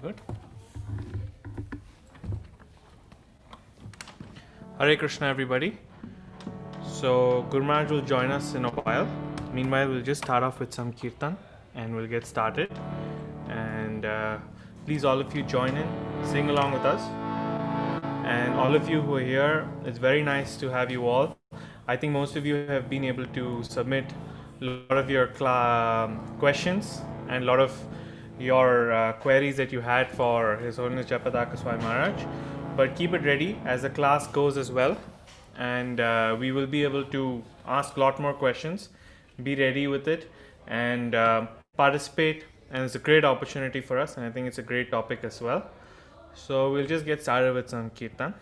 good. Hare Krishna, everybody. So Guru Maharaj will join us in a while. Meanwhile, we'll just start off with some kirtan and we'll get started. And please, all of you join in, sing along with us. And all of you who are here, it's very nice to have you all. I think most of you have been able to submit a lot of your questions and a lot of your queries that you had for His Holiness Jayapataka Swami Maharaj. But keep it ready as the class goes as well. And we will be able to ask a lot more questions. Be ready with it and participate. And it's a great opportunity for us. And I think it's a great topic as well. So we'll just get started with some kirtan.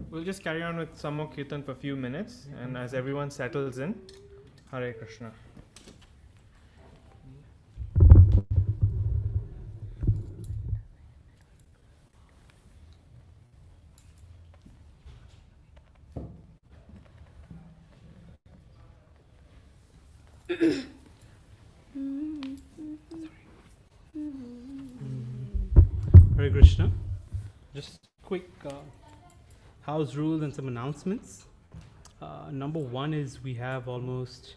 We'll just carry on with some more kirtan for a few minutes, and as everyone settles in, Hare Krishna. Hare Krishna. Just quick house rules and some announcements. Number one is we have almost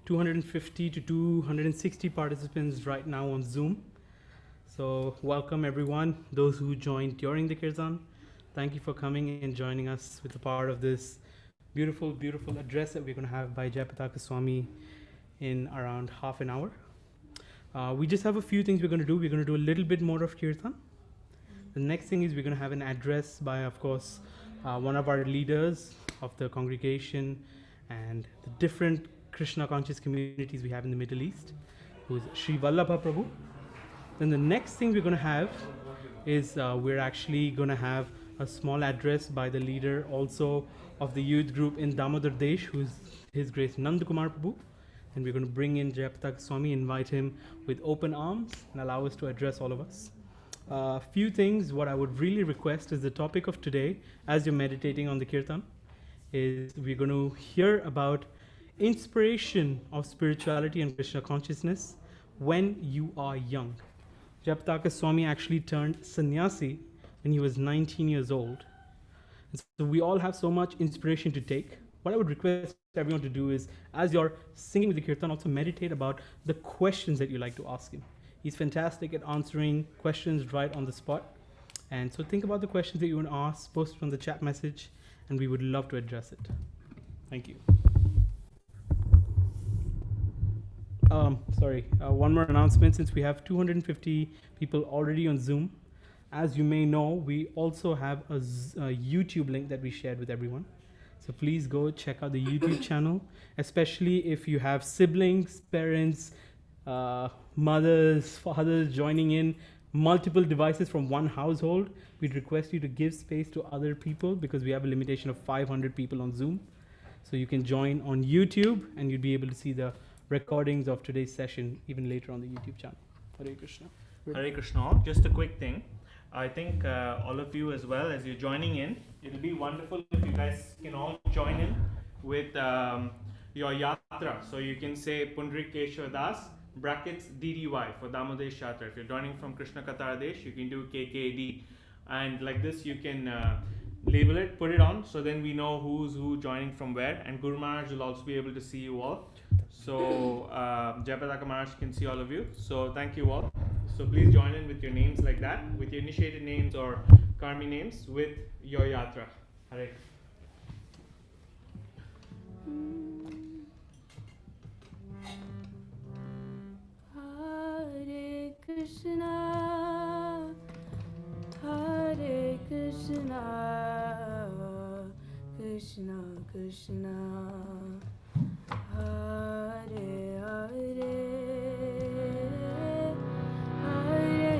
250 to 260 participants right now on Zoom. So welcome everyone, those who joined during the Kirtan. Thank you for coming and joining us with a part of this beautiful, beautiful address that we're going to have by Jayapataka Swami in around half an hour. We just have a few things we're going to do. We're going to do a little bit more of Kirtan. The next thing is we're going to have an address by, of course, one of our leaders of the congregation and the different Krishna conscious communities we have in the Middle East, who is Sri Vallabha Prabhu. Then the next thing we're going to have is we're actually going to have a small address by the leader also of the youth group in Damodar Desh, who is His Grace Nandakumar Prabhu. And we're going to bring in Jayapataka Swami, invite him with open arms and allow us to address all of us. Few things, what I would really request is the topic of today, as you're meditating on the Kirtan, is we're going to hear about inspiration of spirituality and Krishna consciousness when you are young. Jayapataka Swami actually turned sannyasi when he was 19 years old. And so we all have so much inspiration to take. What I would request everyone to do is, as you're singing with the kirtan, also meditate about the questions that you like to ask him. He's fantastic at answering questions right on the spot. And so think about the questions that you want to ask, post it on the chat message, and we would love to address it. Thank you. One more announcement. Since we have 250 people already on Zoom, as you may know, we also have a YouTube link that we shared with everyone. So please go check out the YouTube channel, especially if you have siblings, parents, mothers, fathers joining in, multiple devices from one household. We'd request you to give space to other people because we have a limitation of 500 people on Zoom. So you can join on YouTube and you'll be able to see the recordings of today's session even later on the YouTube channel. Hare Krishna. Hare Krishna. Just a quick thing. I think all of you as well, as you're joining in, it'll be wonderful if you guys can all join in with your yatra. So you can say Pundrik Keshava Das brackets DDY for Damodesh Yatra. If you're joining from Krishna Kataradesh, you can do KKD. And like this, you can label it, put it on, so then we know who's who joining from where. And Guru Maharaj will also be able to see you all. So Jayapataka Maharaj can see all of you. So thank you all. So please join in with your names like that, with your initiated names or karmi names with your yatra. Hare. Hare Krishna, Hare Krishna, Krishna Krishna, Hare Hare. Hare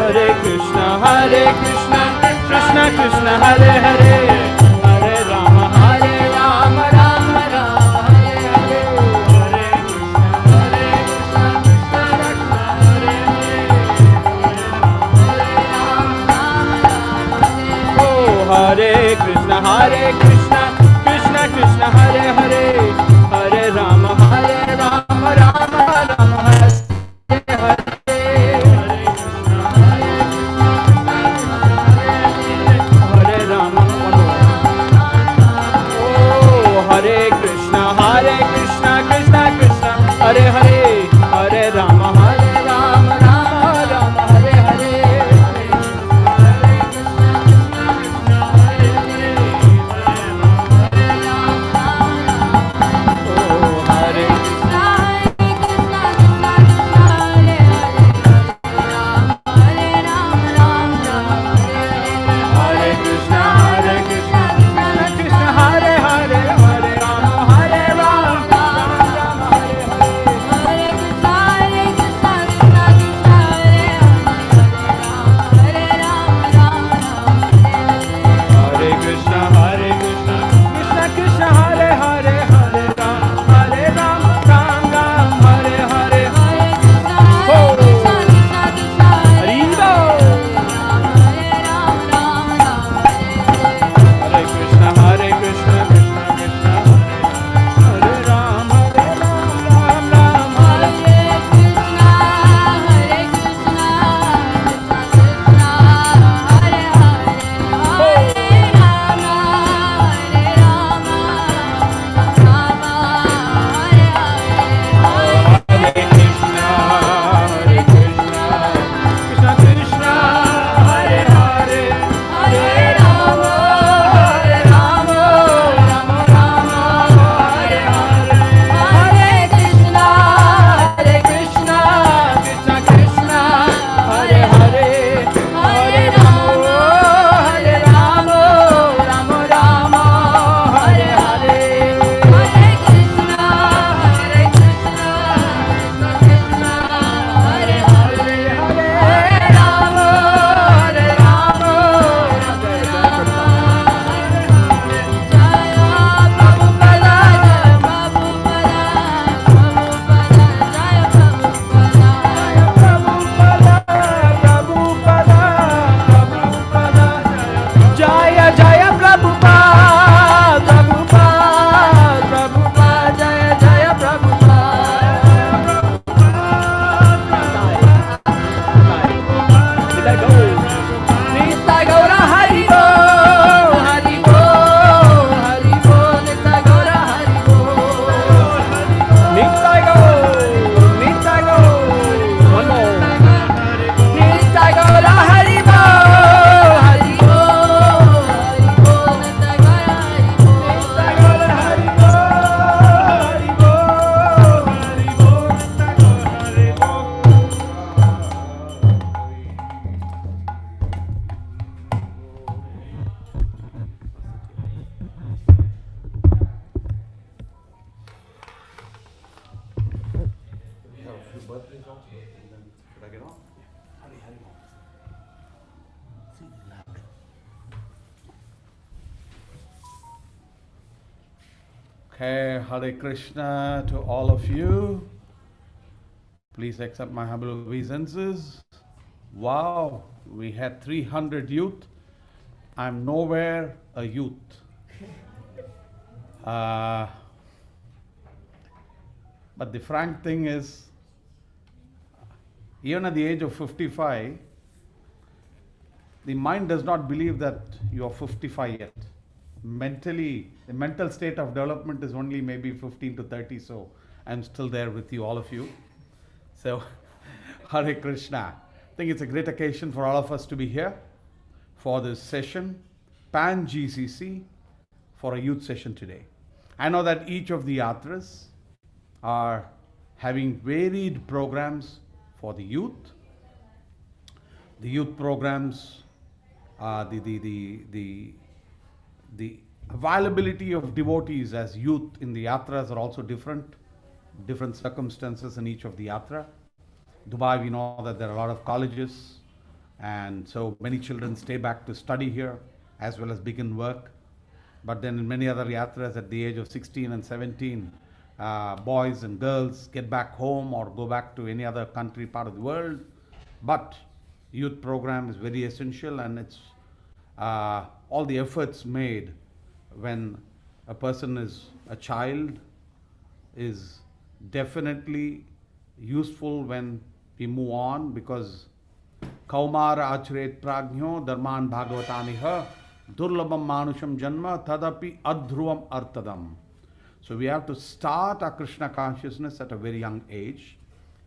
Hare Krishna, Krishna Krishna, Hare Hare, Hare Rama, Rama Rama, Hare Hare, Hare Krishna, Krishna Krishna, Hare Hare, Hare Rama, Rama Rama, Hare Hare. Hare Hare, Hare Rama, Rama Rama, Hare Hare. Okay, Hare Krishna to all of you. Please accept my humble obeisances. Wow, we had 300 youth. I'm nowhere a youth. But the frank thing is, even at the age of 55, the mind does not believe that you are 55 yet. Mentally, the mental state of development is only maybe 15 to 30, so I'm still there with you, all of you. So, Hare Krishna. I think it's a great occasion for all of us to be here for this session, Pan GCC, for a youth session today. I know that each of the yatras are having varied programs for the youth. The youth programs, the availability of devotees as youth in the yatras are also different circumstances in each of the yatra. Dubai, we know that there are a lot of colleges, And so many children stay back to study here as well as begin work. But then in many other yatras at the age of 16 and 17, boys and girls get back home or go back to any other country, part of the world. But youth program is very essential, and it's all the efforts made when a person is a child is definitely useful when we move on, because Kaumara achret prajño dharman bhagavataniha durlabam manusham janma tadapi adhruvam artadam. So we have to start our Krishna consciousness at a very young age,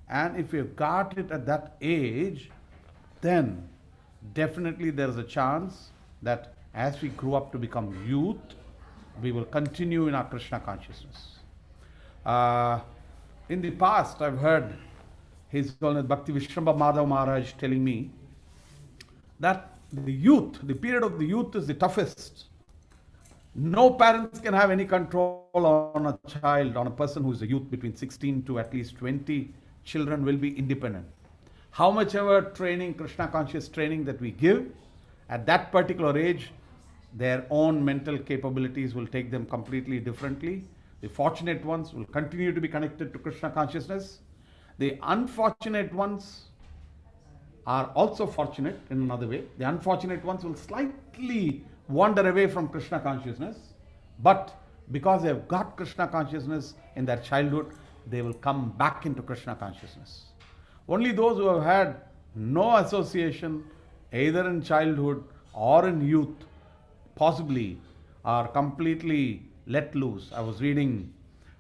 and if we've got it at that age, then definitely there is a chance that as we grow up to become youth, we will continue in our Krishna consciousness. In the past, I've heard His Holiness Bhakti Vishrambha Madhav Maharaj telling me that the youth, the period of the youth is the toughest. No parents can have any control on a child, on a person who is a youth between 16 to at least 20. Children will be independent. How much ever training, Krishna conscious training that we give, at that particular age, their own mental capabilities will take them completely differently. The fortunate ones will continue to be connected to Krishna consciousness. The unfortunate ones are also fortunate in another way. The unfortunate ones will slightly wander away from Krishna consciousness, but because they have got Krishna consciousness in their childhood, they will come back into Krishna consciousness. Only those who have had no association, either in childhood or in youth, possibly are completely let loose. I was reading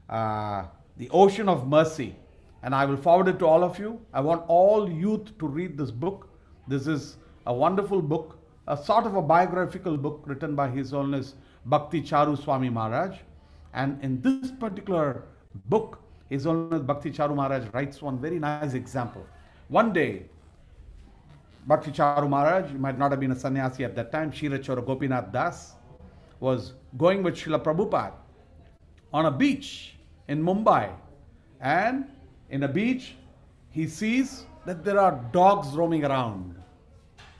The Ocean of Mercy, and I will forward it to all of you. I want all youth to read this book. This is a wonderful book, a sort of a biographical book written by His Holiness Bhakti Charu Swami Maharaj. And in this particular book, His Holiness Bhakti Charu Maharaj writes one very nice example. One day, Bhakti Charu Maharaj, might not have been a sannyasi at that time, Shirachora Gopinath Das, was going with Srila Prabhupada on a beach in Mumbai. And in a beach, he sees that there are dogs roaming around.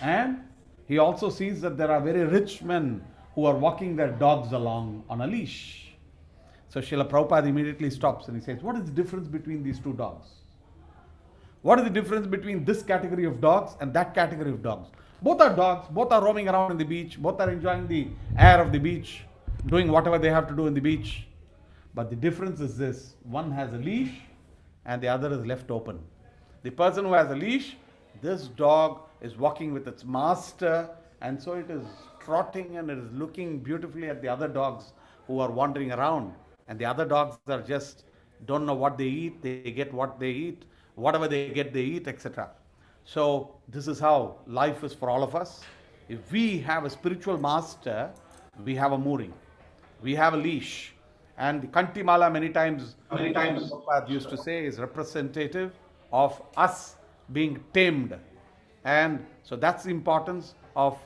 And he also sees that there are very rich men who are walking their dogs along on a leash. So Srila Prabhupada immediately stops and he says, what is the difference between these two dogs? What is the difference between this category of dogs and that category of dogs? Both are dogs, both are roaming around in the beach, both are enjoying the air of the beach, doing whatever they have to do in the beach. But the difference is this: one has a leash and the other is left open. The person who has a leash, this dog is walking with its master, and so it is trotting and it is looking beautifully at the other dogs who are wandering around. And the other dogs are just don't know what they eat, they get what they eat, whatever they get they eat, etc. So this is how life is for all of us. If we have a spiritual master, we have a mooring, we have a leash. And the Kantimala many times Prabhupada used to say is representative of us being tamed. And so that's the importance of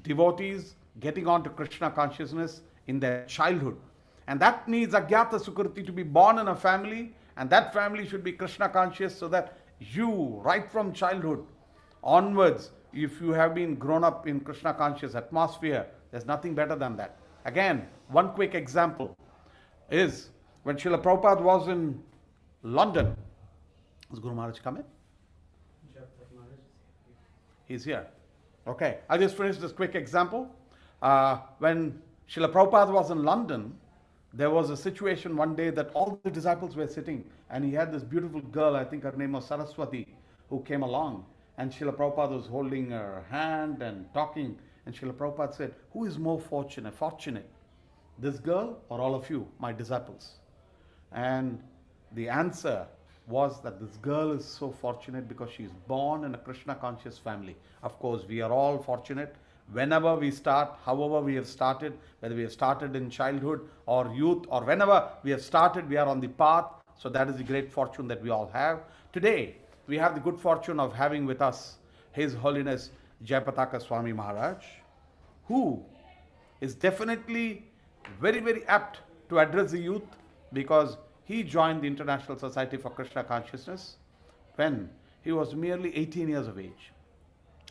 devotees getting on to Krishna consciousness in their childhood. And that needs Agyata Sukriti, to be born in a family, and that family should be Krishna conscious, so that you, right from childhood onwards, if you have been grown up in Krishna conscious atmosphere, there's nothing better than that. Again, one quick example is when Srila Prabhupada was in London. Is Guru Maharaj coming? He's here. Okay, I'll just finish this quick example. When Srila Prabhupada was in London, there was a situation one day that all the disciples were sitting, and he had this beautiful girl, I think her name was Saraswati, who came along, and Srila Prabhupada was holding her hand and talking, and Srila Prabhupada said, who is more fortunate, this girl or all of you, my disciples? And the answer was that this girl is so fortunate because she is born in a Krishna conscious family. Of course, we are all fortunate. Whenever we start, however we have started, whether we have started in childhood or youth, or whenever we have started, we are on the path. So that is the great fortune that we all have. Today, we have the good fortune of having with us His Holiness Jayapataka Swami Maharaj, who is definitely very, very apt to address the youth, because he joined the International Society for Krishna Consciousness when he was merely 18 years of age.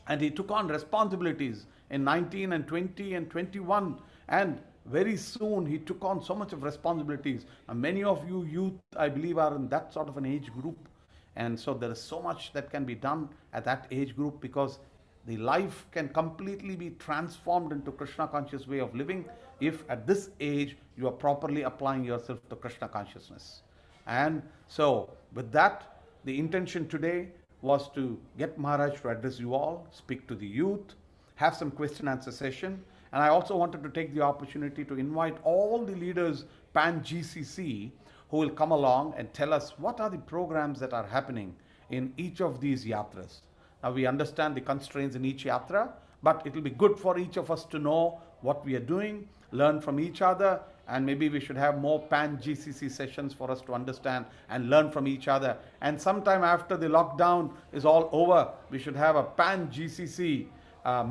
And he took on responsibilities in 19 and 20 and 21, and very soon he took on so much of responsibilities. And many of you youth, I believe, are in that sort of an age group, and so there is so much that can be done at that age group, because the life can completely be transformed into Krishna conscious way of living if at this age you are properly applying yourself to Krishna consciousness. And so with that, the intention today was to get Maharaj to address you all, speak to the youth, have some question answer session. And I also wanted to take the opportunity to invite all the leaders pan GCC who will come along and tell us what are the programs that are happening in each of these yatras. Now we understand the constraints in each yatra, but it will be good for each of us to know what we are doing, learn from each other, and maybe we should have more pan GCC sessions for us to understand and learn from each other. And sometime after the lockdown is all over, we should have a pan GCC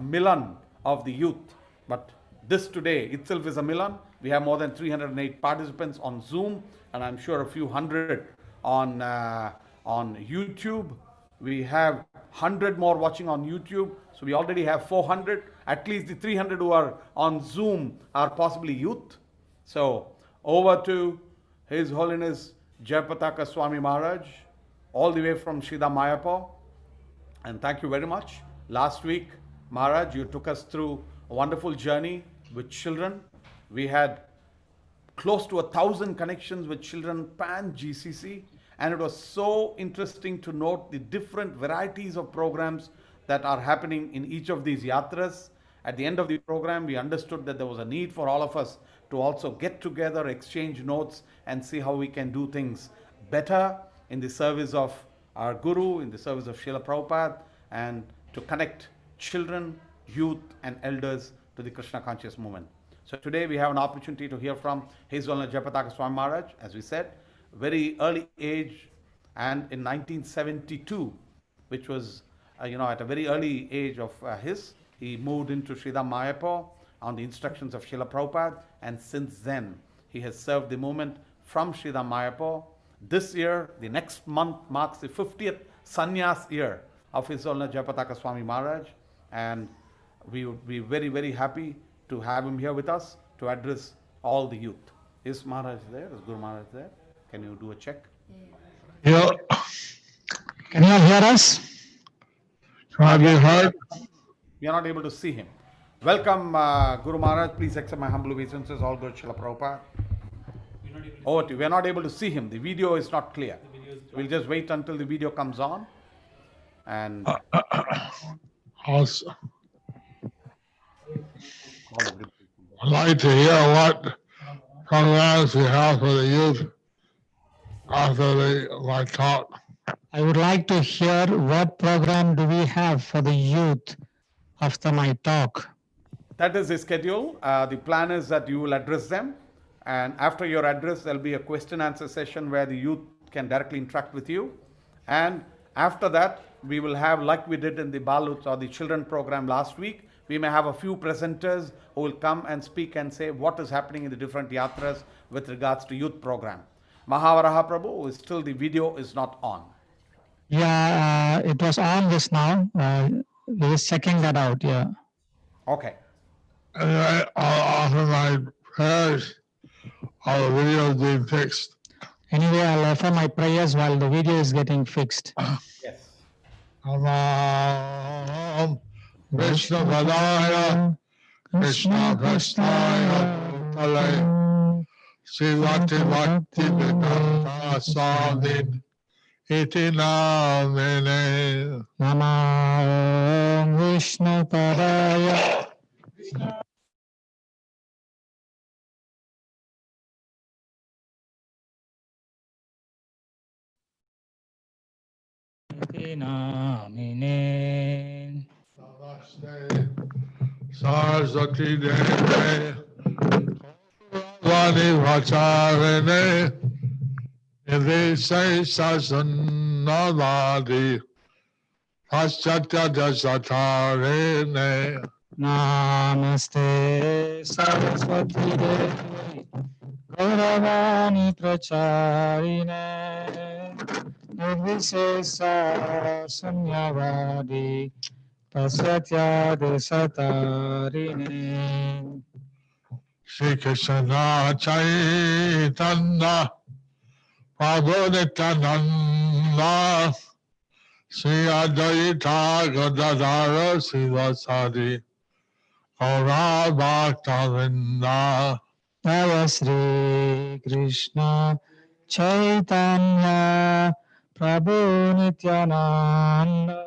Milan of the youth. But this today itself is a Milan. We have more than 308 participants on Zoom, and I'm sure a few hundred on YouTube. We have 100 more watching on YouTube, so we already have 400. At least the 300 who are on Zoom are possibly youth. So over to His Holiness Jayapataka Swami Maharaj, all the way from Sridham Mayapur. And thank you very much. Last week, Maharaj, you took us through a wonderful journey with children. We had close to 1,000 connections with children pan GCC, and it was so interesting to note the different varieties of programs that are happening in each of these yatras. At the end of the program, we understood that there was a need for all of us to also get together, exchange notes, and see how we can do things better in the service of our Guru, in the service of Srila Prabhupada, and to connect children, youth, and elders to the Krishna conscious movement. So today we have an opportunity to hear from His Holiness Jayapataka Swami Maharaj, as we said, very early age, and in 1972, which was at a very early age of his, he moved into Sridham Mayapur on the instructions of Srila Prabhupada, and since then he has served the movement from Sridham Mayapur. This year, the next month, marks the 50th sannyas year of His Holiness Jayapataka Swami Maharaj, and we would be very, very happy to have him here with us to address all the youth. Is Maharaj there? Is Guru Maharaj there? Can you do a check? Yeah. Can you hear us? Have you heard? We are not able to see him. Welcome, Guru Maharaj. Please accept my humble obeisances. All good, Srila Prabhupada. We are not able to see him. The video is not clear. We'll just wait until the video comes on. And Also, I'd like to hear what programs we have for the youth after my talk. I would like to hear what program do we have for the youth after my talk. that is the schedule. The plan is that you will address them. And after your address, there'll be a question answer session where the youth can directly interact with you. And after that, we will have, like we did in the Balut or the children program last week, we may have a few presenters who will come and speak and say what is happening in the different yatras with regards to youth program. Mahavaraha Prabhu, still the video is not on. Yeah, it was on just now. We're just checking that out, yeah. Okay. Anyway, I'll offer my prayers while the video is being fixed. Anyway, I'll offer my prayers while the video is getting fixed. Yes. Om Vishnu Padaya Krishna Prasthaya Bhutale Srivati Bhakti Vedanta Swami Iti Namine Nama Om Vishnu Padaya Iti Namine Namaste Saraswati Deve Vani Vacharene Nivise Sasanavadi Paschatya Dasatarene Namaste Saraswati Devi Gauravani Pracharine Nirvisesa Sunyavadi Tasatya Desatarine Shri Krishna Chaitanya Prabhu Nityananda Sri Advaita Gadadhara Sivasadi Gaura Bhaktavinda Jaya Sri Krishna Chaitanya Prabhu Nityananda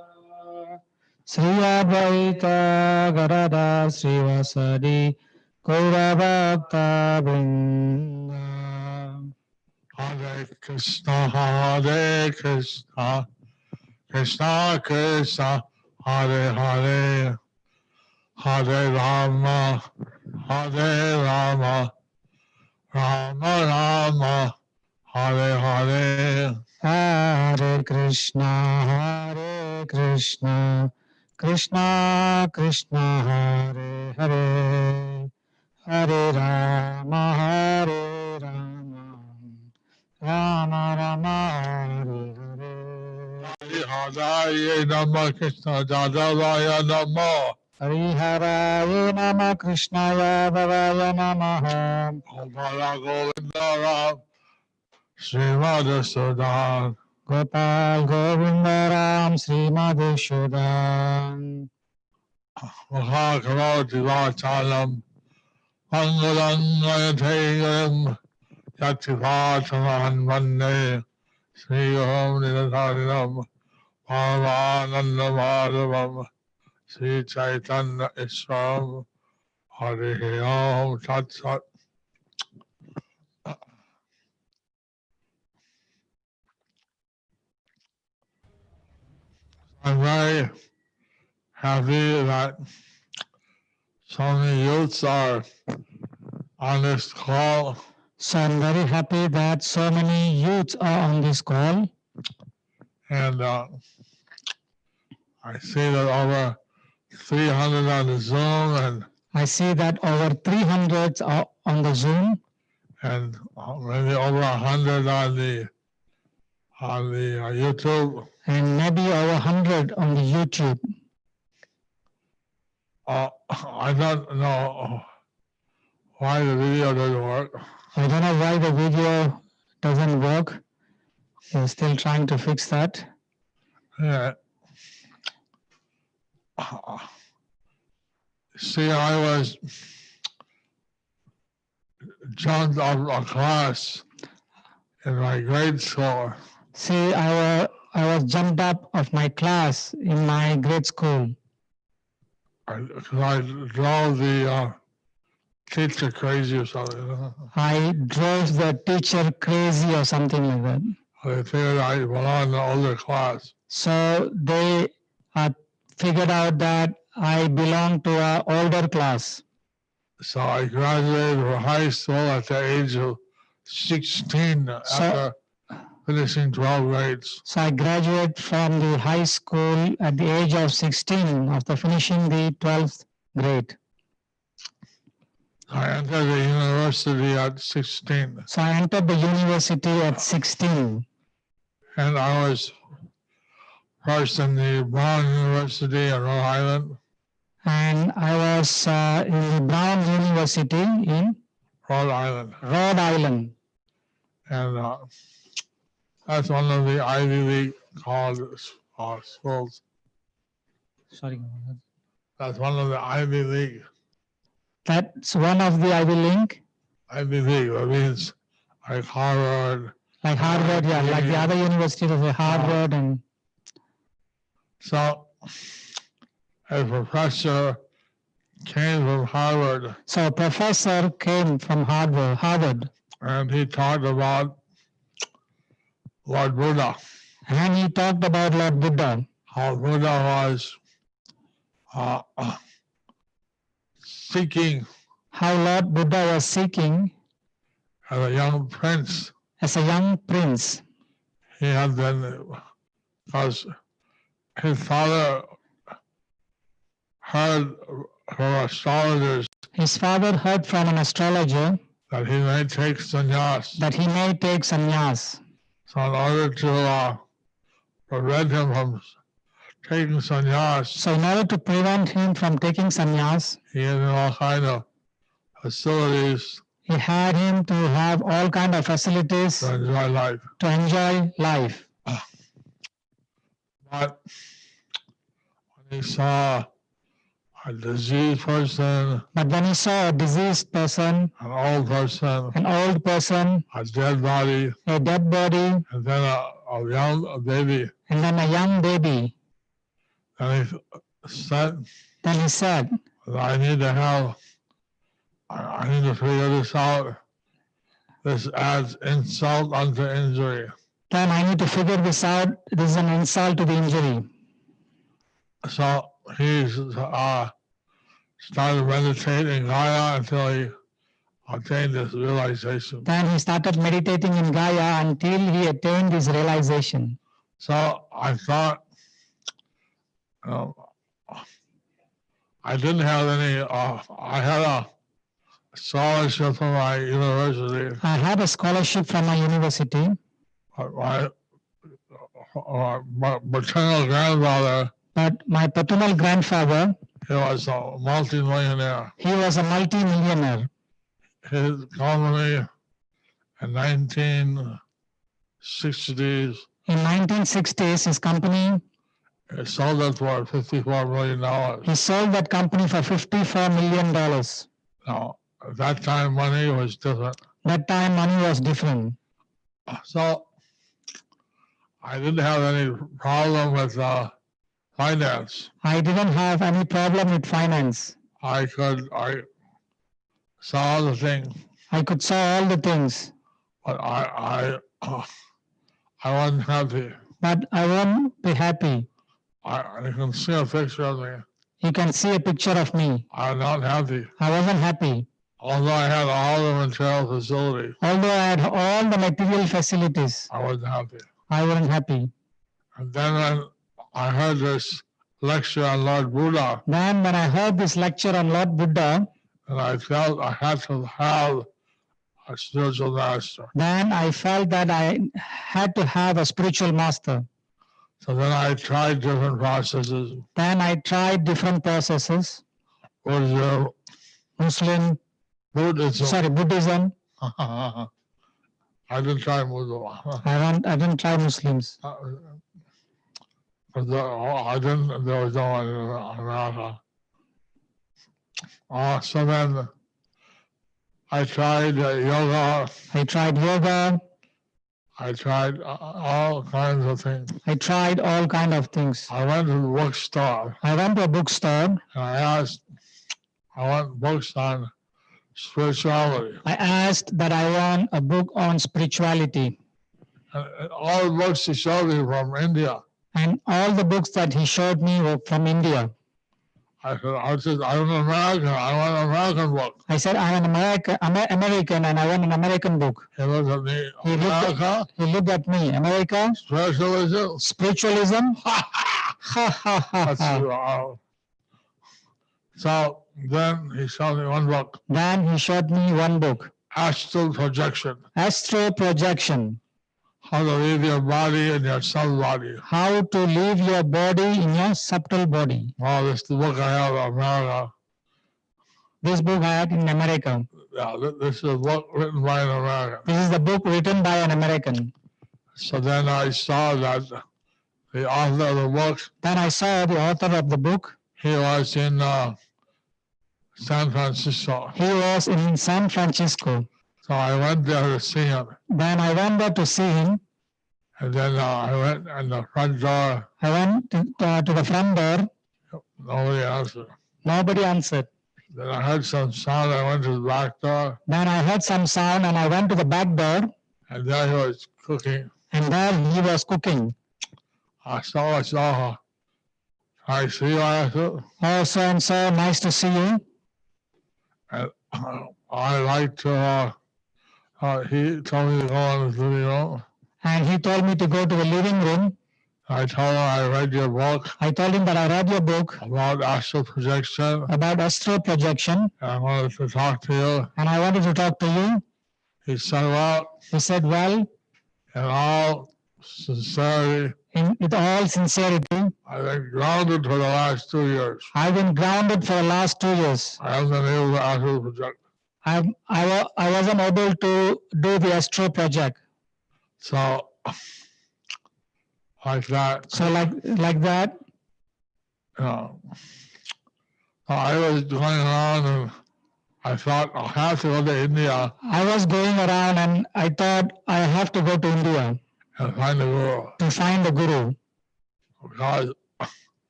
Sri Advaita Gadadhara Sivasadi Gaura Bhakta Vrinda Hare Krishna Krishna Krishna Hare Hare Hare Rama Rama Rama Hare Hare Hare Krishna Krishna Krishna Hare Hare Hare Rama Rama Rama Hare Hare Hare Nama Krishna Jadavaya Nama Hariharaya Nama Krishnaya Bhavaya Namaha Gopala Govinda Srimad Sudan Gopal Govinda Ram Srimad Sudan Mahakaroti Vachalam Mangalangayategam Yativataman Vande Sri Om Nidharinam Paramananda Madhavam Sri Chaitanya Isram Hare Om Tat Sat. I'm very happy that so many youths are on this call. So I'm very happy that so many youths are on this call. And I see that over 300 on the Zoom, and I see that over 300 are on the Zoom, and maybe over 100 on the YouTube, and maybe over 100 on the YouTube. I don't know why the video doesn't work. I don't know why the video doesn't work. We're still trying to fix that. Yeah. See, I was jumped off a class in my grade school. See, I was jumped up of my class in my grade school. I drove the teacher crazy or something. I drove the teacher crazy or something like that. They figured I belonged in the older class. So they figured out that I belong to an older class. So I graduated from high school at the age of 16 after finishing 12 grades. So I graduated from the high school at the age of 16 after finishing the 12th grade. I entered the university at 16. So I entered the university at 16. And I was first in the Brown University in Rhode Island. And I was in the Brown University in Rhode Island. Rhode Island. And that's one of the Ivy League colleges schools. Sorry. That's one of the Ivy League. That's one of the Ivy League? Ivy League, that means like Harvard. Like Harvard, yeah, like the other universities like Harvard and... So, a professor came from Harvard. So a professor came from Harvard. And he talked about Lord Buddha. And he talked about Lord Buddha. How Buddha was seeking. How Lord Buddha was seeking. As a young prince. As a young prince. He had been, because his father heard from astrologers. His father heard from an astrologer that he may take sannyas. That he may take sannyas. So in order to prevent him from taking sannyas, So in order to prevent him from taking sannyas, he had all kind of facilities he had him to have all kind of facilities to enjoy life. to enjoy life. But when he saw a diseased person, But when he saw a diseased person, an old person, an old person, a dead body, a dead body, and then a young baby, and then a young baby, and he said, then he said, I need to have, I need to figure this out. This adds insult unto injury. then I need to figure this out. This is an insult to the injury. So he started meditating Gaya until he attained this realization. Then he started meditating in Gaya until he attained his realization. So I thought, I didn't have any, I had a scholarship from my university. I had a scholarship from my university. My maternal grandfather, But my paternal grandfather, he was a multi-millionaire. he was a multi-millionaire. His company in 1960s, In 1960s, his company, it sold it for $54 million. he sold that company for $54 million. Now, at that time, money was different. That time money was different. So I didn't have any problem with finance. I didn't have any problem with finance. I saw the thing, I could saw all the things, but I wasn't happy. but I won't be happy. You can see a picture of me. You can see a picture of me. I'm not happy. I wasn't happy. Although I had all the material facilities, Although I had all the material facilities, I wasn't happy. I wasn't happy. And then when I heard this lecture on Lord Buddha, Then when I heard this lecture on Lord Buddha, and I felt I had to have a spiritual master. then I felt that I had to have a spiritual master. So then I tried different processes. Then I tried different processes, Buddhism. I didn't try Buddhism. I didn't try Muslims. There was no one in America. So then I tried yoga. I tried yoga. I tried all kinds of things. I tried all kind of things. I went to the bookstore I went to a bookstore. and I asked, I want books on spirituality. I asked that I want a book on spirituality. And all the books he showed me from India. And all the books that he showed me were from India. I said, I'm an American. I want an American book. I said, I'm an American and I want an American book. He looked at me, He America, looked at me, America, spiritualism. spiritualism. Ha ha ha That's ha. So then he showed me one book, Then he showed me one book, Astral Projection. Astro Projection. How to leave your body in your subtle body. How to leave your body in your subtle body. Well, this is the book I have in America. This book I had in America. Yeah, this is a book written by an American. This is the book written by an American. So then I saw that the author of the book, Then I saw the author of the book. he was in San Francisco. He was in San Francisco. So I went there to see him. Then I went there to see him. And then I went in the front door. I went to the front door. Nobody answered. Nobody answered. Then I heard some sound. I went to the back door. Then I heard some sound and I went to the back door. And there he was cooking. And there he was cooking. I saw, I see you, I said. Oh, so and so, nice to see you. And I like to, he told me to go in the living room. And he told me to go to the living room. I told him I read your book I told him that I read your book about astral projection. about astral projection. And I wanted to talk to you. And I wanted to talk to you. He said, well, He said, well, in all sincerity, with all sincerity. I've been grounded for the last 2 years. I've been grounded for the last 2 years. I haven't been able to astral project. I wasn't able to do the astro project. So, like that, So like that, you know, I was going around and I thought I'll have to go to India I was going around and I thought I have to go to India and find a guru to find the guru. because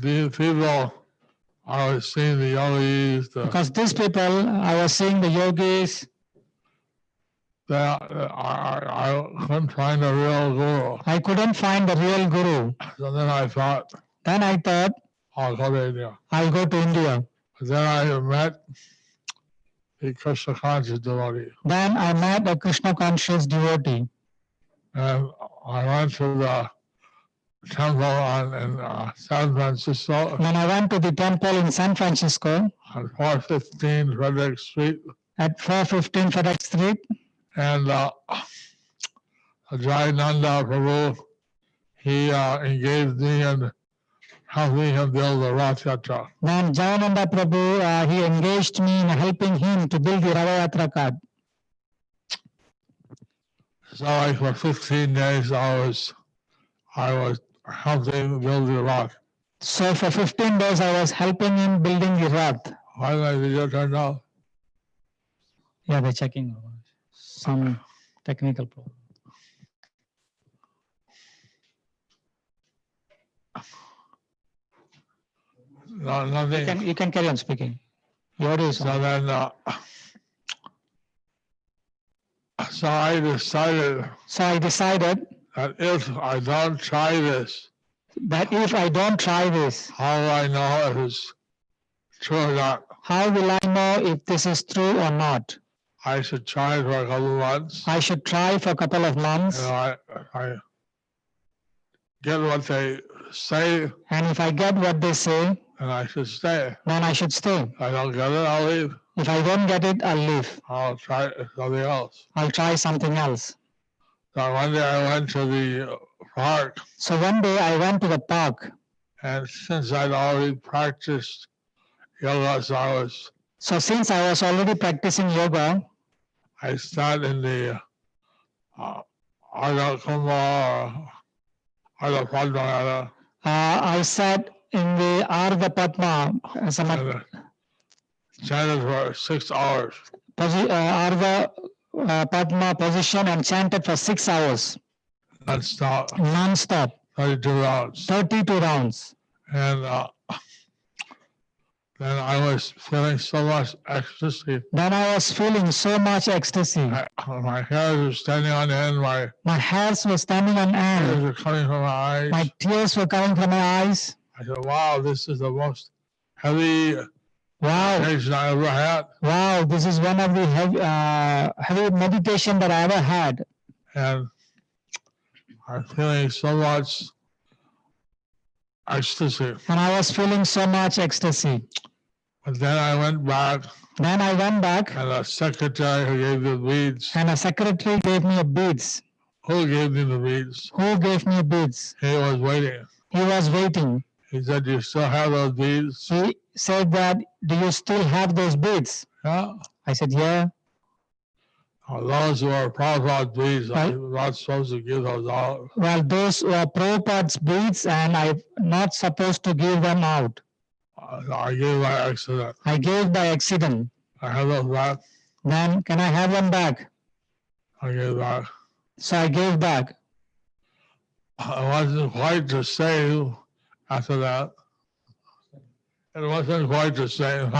these people, I was seeing the yogis, Because these people, I was seeing the yogis, that I couldn't find a real guru. I couldn't find the real guru. So then I thought, Then I thought, I'll go to India. I'll go to India. But then I met the Krishna conscious devotee. Then I met a Krishna conscious devotee. And I went to the temple in San Francisco Then I went to the temple in San Francisco on 415 Frederick Street. at 415 FedEx Street. And Jayananda Prabhu, he engaged me in helping him build the Rath Yatra. Then Jayananda Prabhu, he engaged me in helping him to build the Rava Yatra card. So like for 15 days I was helping build the Rath. So for 15 days I was helping him building the Rath. Why did my video turn off? Yeah, they're checking some technical problem. No, nothing. You can carry on speaking. Your audio is So on. then, so I decided So I decided that if I don't try this, that if I don't try this, how will I know if it's true or not? how will I know if this is true or not? I should try it for a couple of months. I should try for a couple of months. And I get what they say, And if I get what they say, and I should stay. then I should stay. If I don't get it, I'll leave. If I don't get it, I'll leave. I'll try something else. I'll try something else. So one day I went to the park, So one day I went to the park. and since I'd already practiced yoga, So since I was already practicing yoga, I sat in the Ardha Kumbha or Ardha Padma, I sat in the Ardha Padma, and chanted for 6 hours. Ardha Padma position and chanted for 6 hours, Non-stop, non-stop, 32 rounds. 32 rounds. And then I was feeling so much ecstasy. Then I was feeling so much ecstasy. My hairs were standing on end, my My hairs were standing on tears end. were coming from my eyes. My tears were coming from my eyes. I said, wow, this is the most heavy Wow, meditation I ever had. wow, this is one of the heavy meditation that I ever had. And I'm feeling so much ecstasy. And I was feeling so much ecstasy. But then I went back, Then I went back and the secretary who gave the beads, and a secretary gave me a beads. who gave me the beads, Who gave me beads? he was waiting. He was waiting. He said, "Do you still have those beads?" He said that, do you still have those beads? Yeah. I said, yeah. Those who are Prabhupada's beads, Right. I'm not supposed to give those out. Well, those were Prabhupada's beads and I'm not supposed to give them out. I gave by accident. I gave by accident. I have those back. Then can I have them back? I gave back. So I gave back. I wasn't quite the same after that. It wasn't quite the same.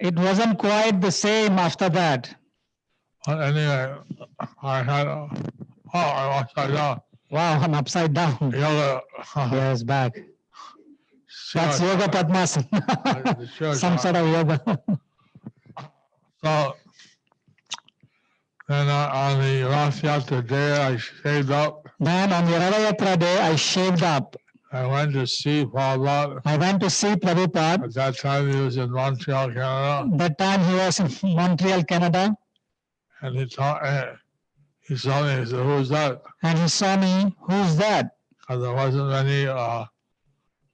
It wasn't quite the same after that. But anyway, I had I'm upside down. Wow, I'm upside down. Yoga. Yes, back. That's Sure. yoga Padmasana. Sure. Some sort of yoga. So then on the Rath Yatra day, I shaved up. Then on the Rava Yatra day, I shaved up. I went to see Prabhupada. I went to see Prabhupada. At that time, he was in Montreal, Canada, That time he was in Montreal, Canada. and He saw me, he said, "Who's that?" And he saw me, who's that? Because there wasn't any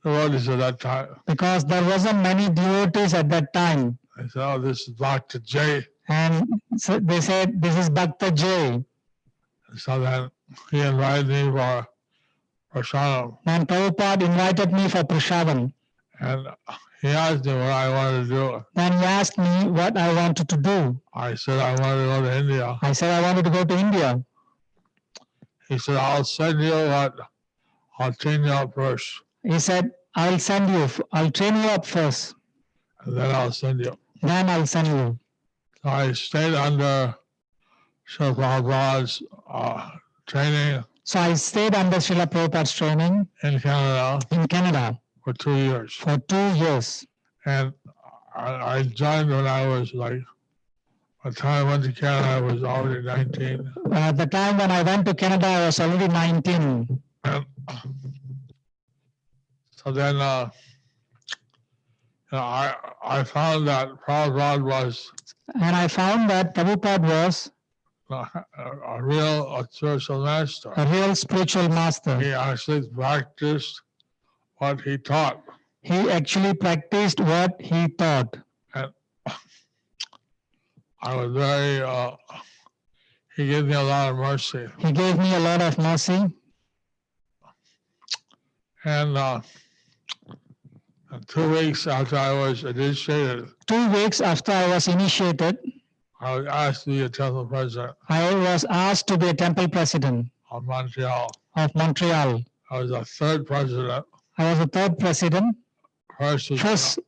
devotees at that time. Because there wasn't many devotees at that time. I said, "Oh, this is Dr. J." And so they said, this is Bhakta J. So then he invited me for Prasadam. And Prabhupada invited me for Prasadam. And he asked me what I wanted to do. Then he asked me what I wanted to do. I said, I wanted to go to India. I said I wanted to go to India. He said, I'll send you what? I'll train you up first, He said, I'll send you, I'll train you up first. and then I'll send you. Then I'll send you. So I stayed under Srila Prabhupada's training So I stayed under Srila Prabhupada's training in Canada for 2 years. for 2 years. And I joined when I was like, by the time I went to Canada, I was already 19. At the time when I went to Canada, I was already 19. And so then I found that Prabhupada was And I found that Prabhupada was a real spiritual master. a real spiritual master. He actually practiced what he taught. He actually practiced what he taught. And I was very, he gave me a lot of mercy. He gave me a lot of mercy. And 2 weeks after I was initiated, 2 weeks after I was initiated, I was asked to be a temple president I was asked to be a temple president of Montreal. of Montreal. I was the third president. I was the third president. First was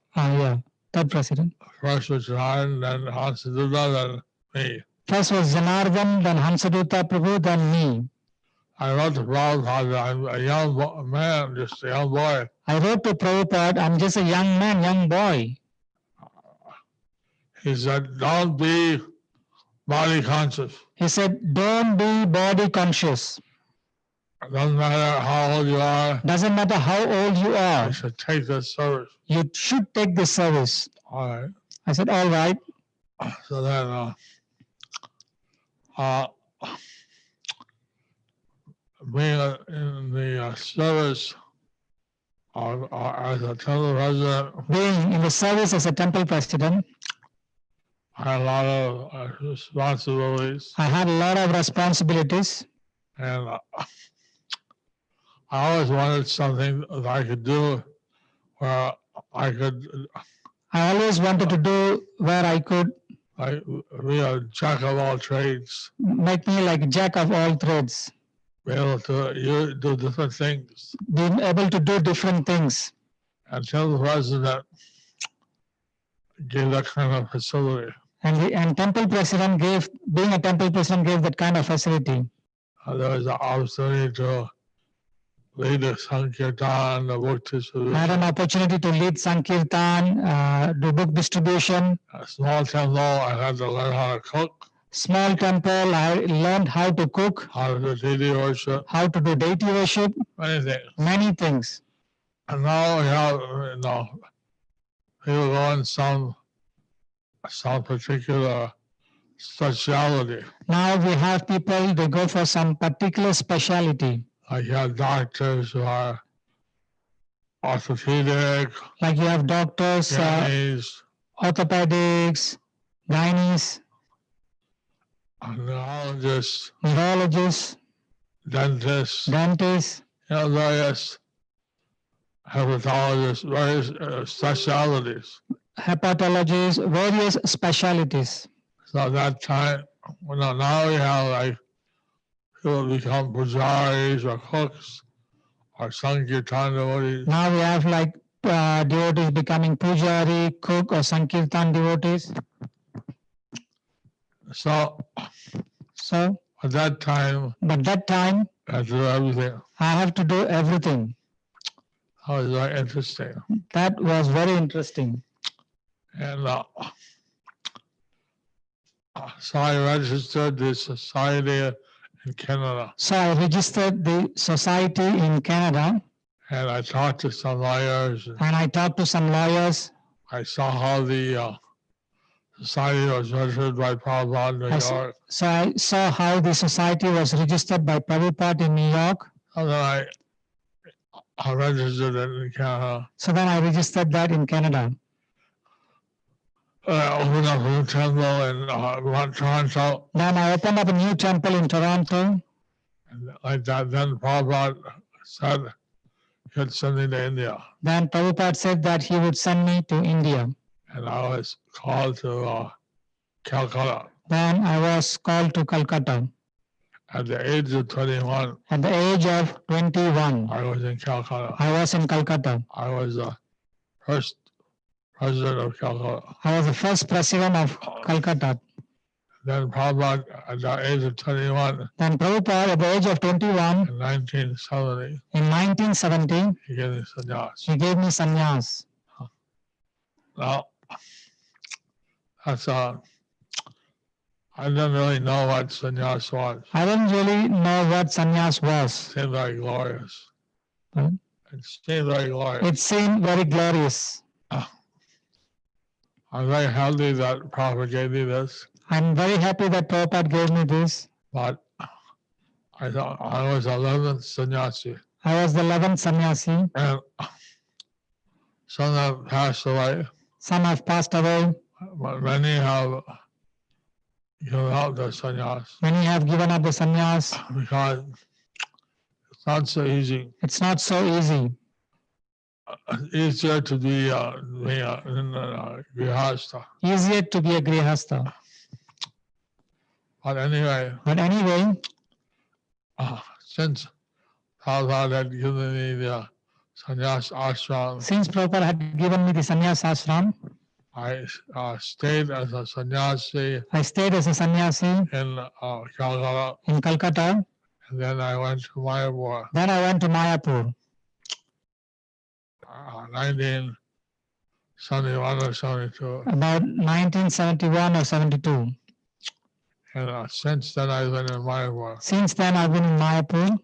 Third president. Janardan, then Hansaduta, then me. First was Janardan, then Hansaduta Prabhu, then me. I wrote to Prabhupada that I'm a young man, just a young boy. I wrote to Prabhupada, I'm just a young man, young boy. He said, don't be body conscious. He said, don't be body conscious. It doesn't matter how old you are. Doesn't matter how old you are. You should take this service. You should take this service. All right. I said, all right. So then, being in the service as a temple president, Being in the service as a temple president, I had a lot of responsibilities, I had a lot of responsibilities. and I always wanted something that I could do where I could I always wanted to do where I could like be a jack of all trades, make me like a jack of all trades, be able to do different things. being able to do different things. And temple president gave that kind of facility. And temple president being a temple president gave that kind of facility. There was an opportunity to lead the Sankirtan, the book distribution. I had an opportunity to lead Sankirtan, do book distribution. A small temple, I had to learn how to cook, Small temple, I learned how to cook, how to do deity worship, how to do deity worship, many things. many things. And now we have, people go in some particular speciality. Now we have people, they go for some particular specialty. Like you have doctors who are orthopedic, Like you have doctors, gynaes, orthopedics, gynaes, neurologists, neurologists, dentists, dentists, various hepatologists, various specialities. hepatologists, various specialties. So at that time, now we have like people become pujaris or cooks or Sankirtan devotees. Now we have like devotees becoming pujari, cook, or Sankirtan devotees. So So, at that time, but that time, I had to do everything. I have to do everything. That was very interesting. That was very interesting. And so I registered the society in Canada. So I registered the society in Canada And I talked to some lawyers. and I talked to some lawyers. I saw how the society was registered by Prabhupada in New I s- York. So I saw how the society was registered by Prabhupada in New York. And then I registered it in Canada. So then I registered that in Canada. I opened up a new temple in Toronto. Then I opened up a new temple in Toronto. And like that, then Prabhupada said he'd send me to India. Then Prabhupada said that he would send me to India. And I was called to Calcutta. Then I was called to Calcutta. At the age of 21, At the age of 21, I was in Calcutta. I was in Calcutta. I was the first president of Calcutta. I was the first president of Calcutta. Then Prabhupada, at the age of 21, Then Prabhupada, at the age of 21, in 1970, in 1970, he gave me sannyas. he gave me sannyas. Now, that's I didn't really know what sannyas was. I didn't really know what sannyas was. It seemed very glorious. Huh? It seemed very glorious. It seemed very glorious. I'm very happy that Prabhupada gave me this, I'm very happy that Prabhupada gave me this. but I thought I was 11th sannyasi, I was the 11th sannyasi. and some have passed away, Some have passed away. but many have given up their sannyas Many have given up the sannyas. because it's not so easy. It's not so easy. It's easier to be in grihastha. Easier to be a grihastha. But anyway, But anyway, since Prabhupada had given me the sannyas ashram, since Prabhupada had given me the sannyas ashram, I stayed as a sannyasi I stayed as a sannyasi in Calcutta, in Calcutta. and then I went to Mayapur, Then I went to Mayapur, 1971 or 72. about 1971 or 72. And since then I've been in Mayapur. Since then, I've been in Mayapur.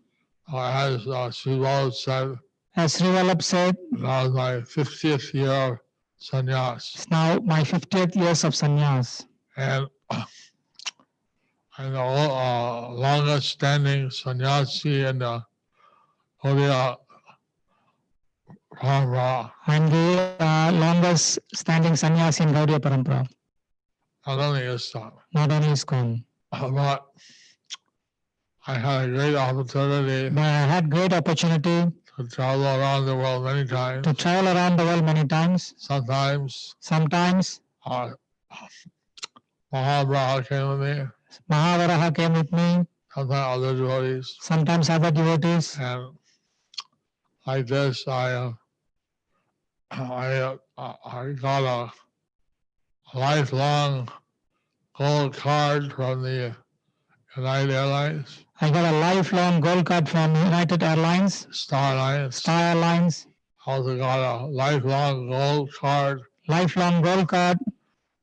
As Srivallabh said, As Sri Vallabh said, now is my 50th year of sannyas. it's now my 50th years of sannyas. And I'm the longest standing sannyasi in the Gaudiya Parampara. I'm the longest standing sannyasi in Gaudiya Parampara. Not only is that, Not only ISKCON, but I had a great opportunity but I had great opportunity to travel around the world many times. to travel around the world many times. Sometimes Sometimes Mahabharata came with me, Mahavaraha came with me, sometimes other devotees. sometimes other devotees. And like this, I got a lifelong gold card from the United Airlines, I got a lifelong gold card from United Airlines, Star Alliance. Star Airlines, Also got a lifelong gold card lifelong gold card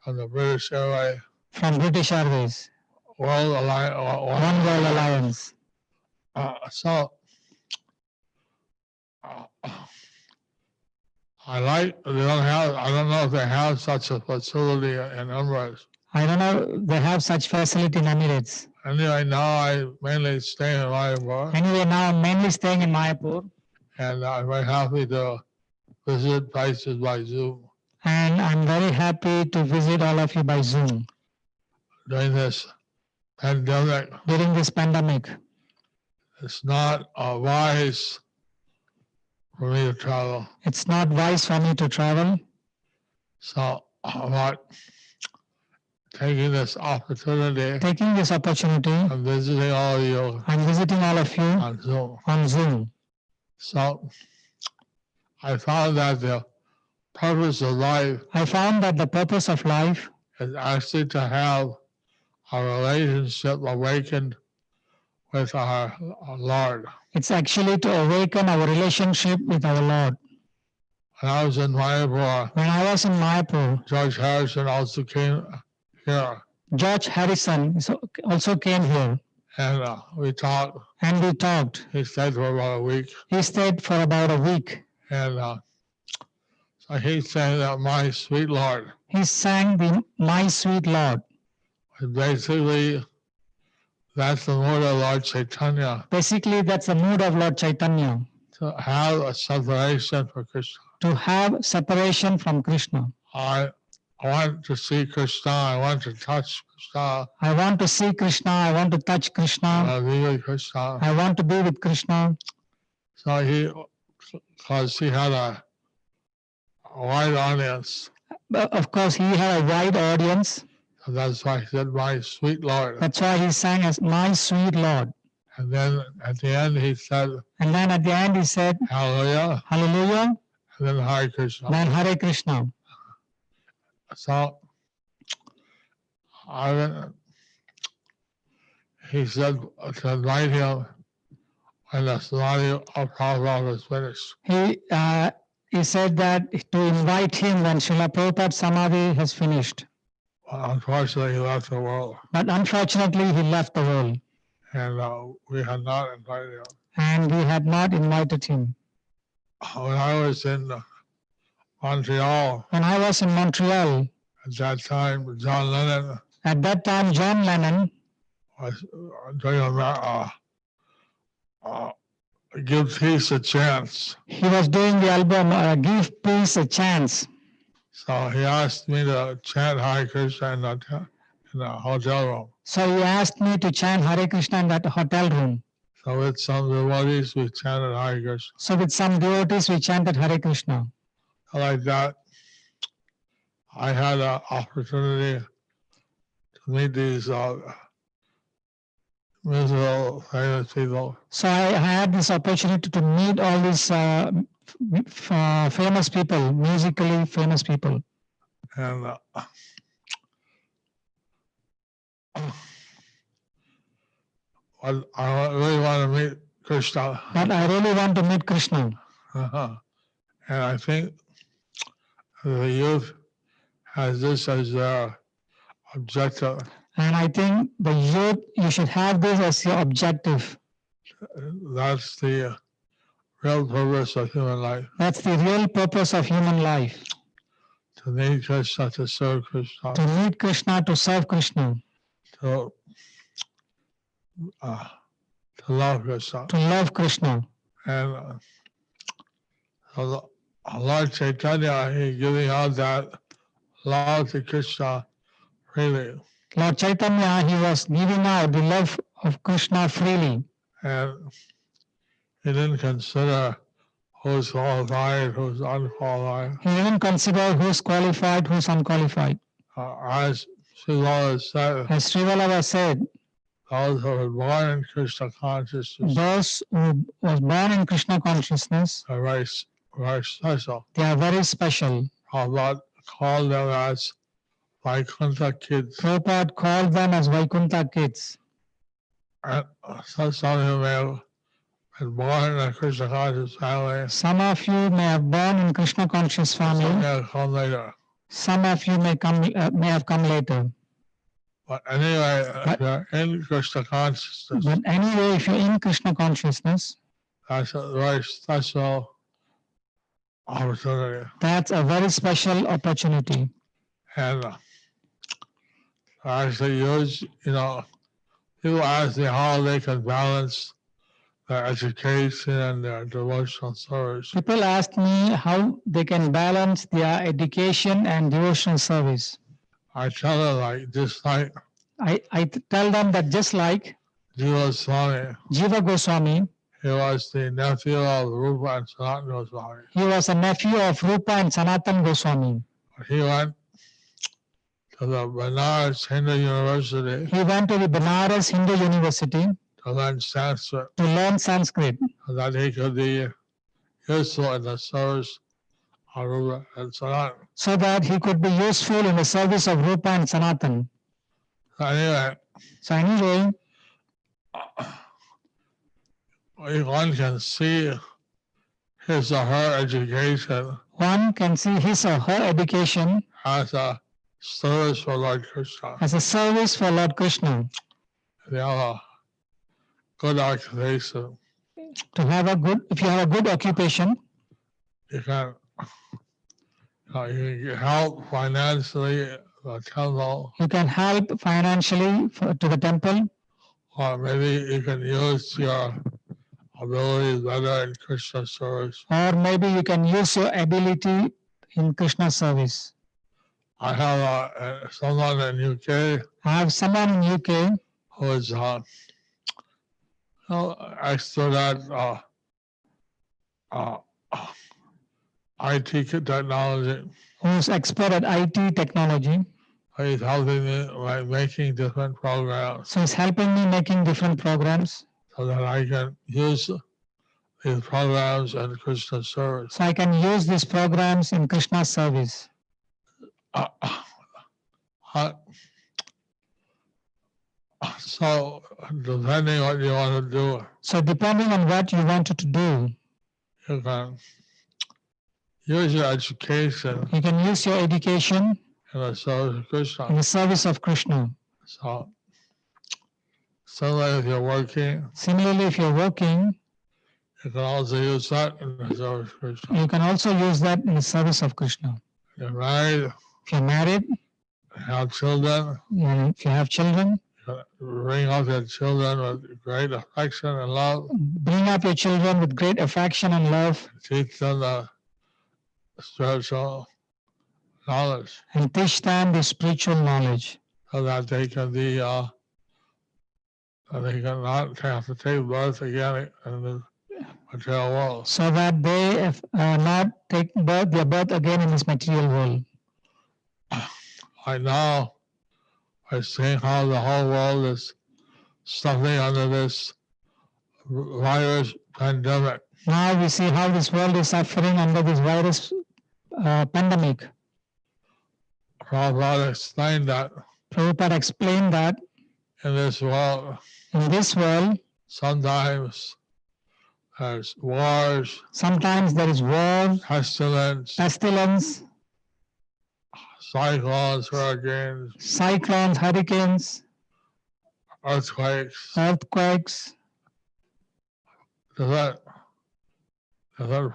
from the British Airways from British Airways, World Alliance. One World Alliance. So I don't know if they have such a facility in Emirates. I don't know, they have such facility in Emirates. Anyway, now I mainly stay in Mayapur, Anyway, now I'm mainly staying in Mayapur, and I'm very happy to visit places by Zoom and I'm very happy to visit all of you by Zoom during this pandemic. during this pandemic. It's not wise for me to travel. It's not wise for me to travel, So I'm not taking this opportunity taking this opportunity. and visiting all of you I'm visiting all of you on Zoom. on Zoom. So I found that the purpose of life I found that the purpose of life is actually to have our relationship awakened with our Lord. it's actually to awaken our relationship with our Lord. When I was in Mayapur, When I was in Mayapur, George Harrison also came here, George Harrison also came here and we talked. and we talked. He stayed for about a week, He stayed for about a week. and so he's saying that my sweet Lord He sang the My Sweet Lord. And basically, that's the mood of Lord Chaitanya, Basically, that's the mood of Lord Chaitanya, to have a separation for Krishna. to have separation from Krishna. I want to see Krishna, I want to touch Krishna, I want to see Krishna, I want to touch Krishna, I be with Krishna. I want to be with Krishna. So because he had a wide audience, But of course, he had a wide audience. and that's why he said, My sweet Lord. That's why he sang as My Sweet Lord. And then at the end he said, And then at the end he said, Hallelujah, Hallelujah, and then Hare Krishna. then Hare Krishna. So he said to invite him when the Samadhi of Prabhupada was finished. He said that to invite him when Srila Prabhupada Samadhi has finished. Unfortunately, he left the world, But unfortunately, he left the world. and we had not invited him. And we had not invited him. When I was in Montreal, When I was in Montreal, at that time, John Lennon John Lennon was doing Give Peace a Chance. he was doing the album Give Peace a Chance. So he asked me to chant Hare Krishna in the hotel room. So he asked me to chant Hare Krishna in that hotel room. So with some devotees, we chanted Hare Krishna. So with some devotees, we chanted Hare Krishna. Like that, I had an opportunity to meet these musical famous people. So I had this opportunity to meet all these famous people, musically famous people. And I really want to meet Krishna. But I really want to meet Krishna. And I think the youth has this as their objective. And I think the youth, you should have this as your objective. That's the real purpose of human life. That's the real purpose of human life. To meet Krishna, to serve Krishna. To meet Krishna, to serve Krishna. To love Krishna. To love Krishna. And Lord Chaitanya, He's giving out that love to Krishna freely. Lord Chaitanya, he was giving out the love of Krishna freely. And he didn't consider who's qualified, who's unqualified. He didn't consider who's qualified, who's unqualified. As Srila said, As Srivala said, those who were born in Krishna consciousness those who was born in Krishna consciousness, are very special. they are very special. Prabhupada called them as Vaikuntha kids. Prabhupada called them as Vaikuntha kids. And so some of you may have been born in a Krishna conscious family. Some of you may have born in Krishna conscious Some may family. have come later. Some of you may have come later. But anyway, if you're in Krishna consciousness, But anyway, if you're in Krishna consciousness, that's a very special opportunity. that's a very special opportunity. And actually use, people ask me how they can balance their education and their devotional service. People ask me how they can balance their education and devotional service. I tell them just like I tell them that just like Jiva Goswami, he was the nephew of Rupa and Sanatana Goswami. he was a nephew of Rupa and Sanatana Goswami. He went to the Banaras Hindu University He went to the Banaras Hindu University to learn Sanskrit, so that he could be useful in the service of Rupa and Sanatana. so that he could be useful in the service of Rupa and Sanatana. So anyway, one can see his or her education one can see his or her education as a service for Lord Krishna. as a service for Lord Krishna. They have a good occupation. If you have a good occupation, You can You can help financially the temple, You can help financially to the temple, or maybe you can use your ability better in Krishna service. or maybe you can use your ability in Krishna service. I have someone in UK I have someone in UK who is expert at IT technology. who's expert at IT technology. He's helping me by making different programs So he's helping me making different programs so that I can use these programs in Krishna service. so I can use these programs in Krishna service. Uh, uh, so depending what you want to do, So depending on what you wanted to do, you can use your education you can use your education in the service of Krishna. in the service of Krishna. So similarly, if you're working, Similarly, if you're working, you can also use that in the service of Krishna. you can also use that in the service of Krishna. You're married, If you're married, have children, and if you have children, bring up your children with great affection and love. bring up your children with great affection and love, Teach them the spiritual knowledge and teach them the spiritual knowledge so that they can be, they can not have to take birth again in the material world. so that they not take their birth again in this material world. Right now, we're seeing how the whole world is suffering under this virus pandemic. Now we see how this world is suffering under this virus pandemic. Prabhupada explained that Prabhupada explained that in this world, sometimes there's wars, sometimes there is war, pestilence, cyclones, hurricanes, earthquakes, different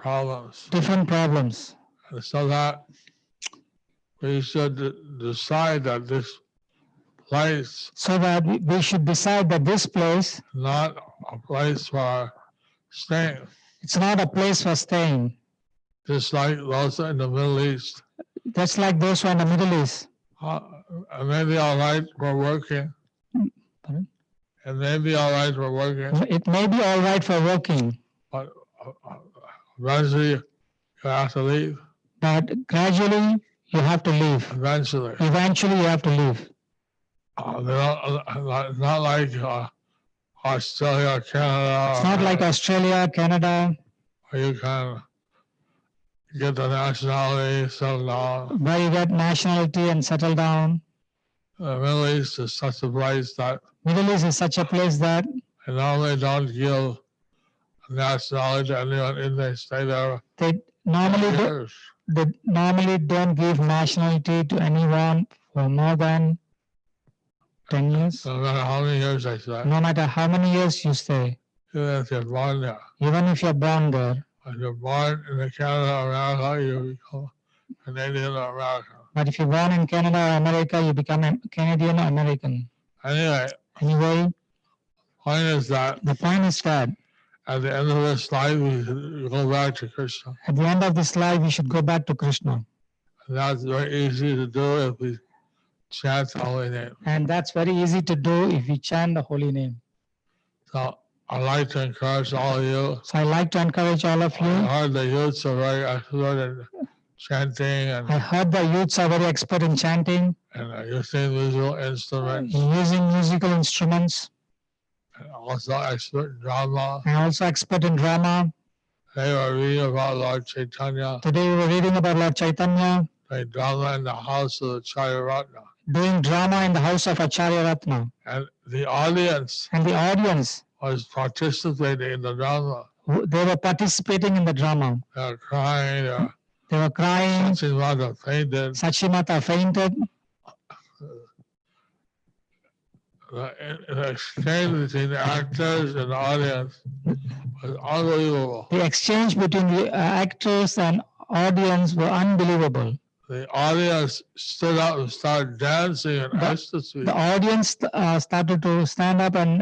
problems. different problems. And so that we should decide that this place So that we should decide that this place, not a place for staying. it's not a place for staying. Just like those in the Middle East. That's like those who are in the Middle East. It may be all right for working. Pardon? It may be all right for working, It may be all right for working, but eventually you have to leave. but gradually you have to leave. Eventually. Eventually you have to leave. Not like Australia, Canada. It's not like Australia, Canada, where you can get the nationality, settle down. where you get nationality and settle down. The Middle East is such a place that Middle East is such a place that they normally don't give nationality to anyone in they stay there they normally years. don't give nationality to anyone for more than 10 years. No matter how many years they stay. No matter how many years you stay, Even if you're born there. even if you're born there. If you're born in Canada or America, you become Canadian or American. But if you're born in Canada or America, you become a Canadian or American. Anyway, Point is that the point is that at the end of this life, we go back to Krishna. at the end of this life, we should go back to Krishna. And that's very easy to do if we chant the holy name. And that's very easy to do if we chant the holy name. So I'd like to encourage all of you. So I like to encourage all of you. I heard the youths are very expert in chanting I heard the youths are very expert in chanting, and using musical instruments, in using musical instruments, and also expert in drama. and also expert in drama. They were reading about Lord Chaitanya, Today we were reading about Lord Chaitanya doing drama in the house of the Charyaratna. doing drama in the house of Acharya Ratna. And the audience And the audience, was participating in the drama. they were participating in the drama. They were crying, They were crying. Sachimata fainted. Sachimata fainted. The exchange between the actors and the audience was unbelievable. The exchange between the actors and audience were unbelievable. the audience stood up and started dancing in ecstasy. The audience started to stand up and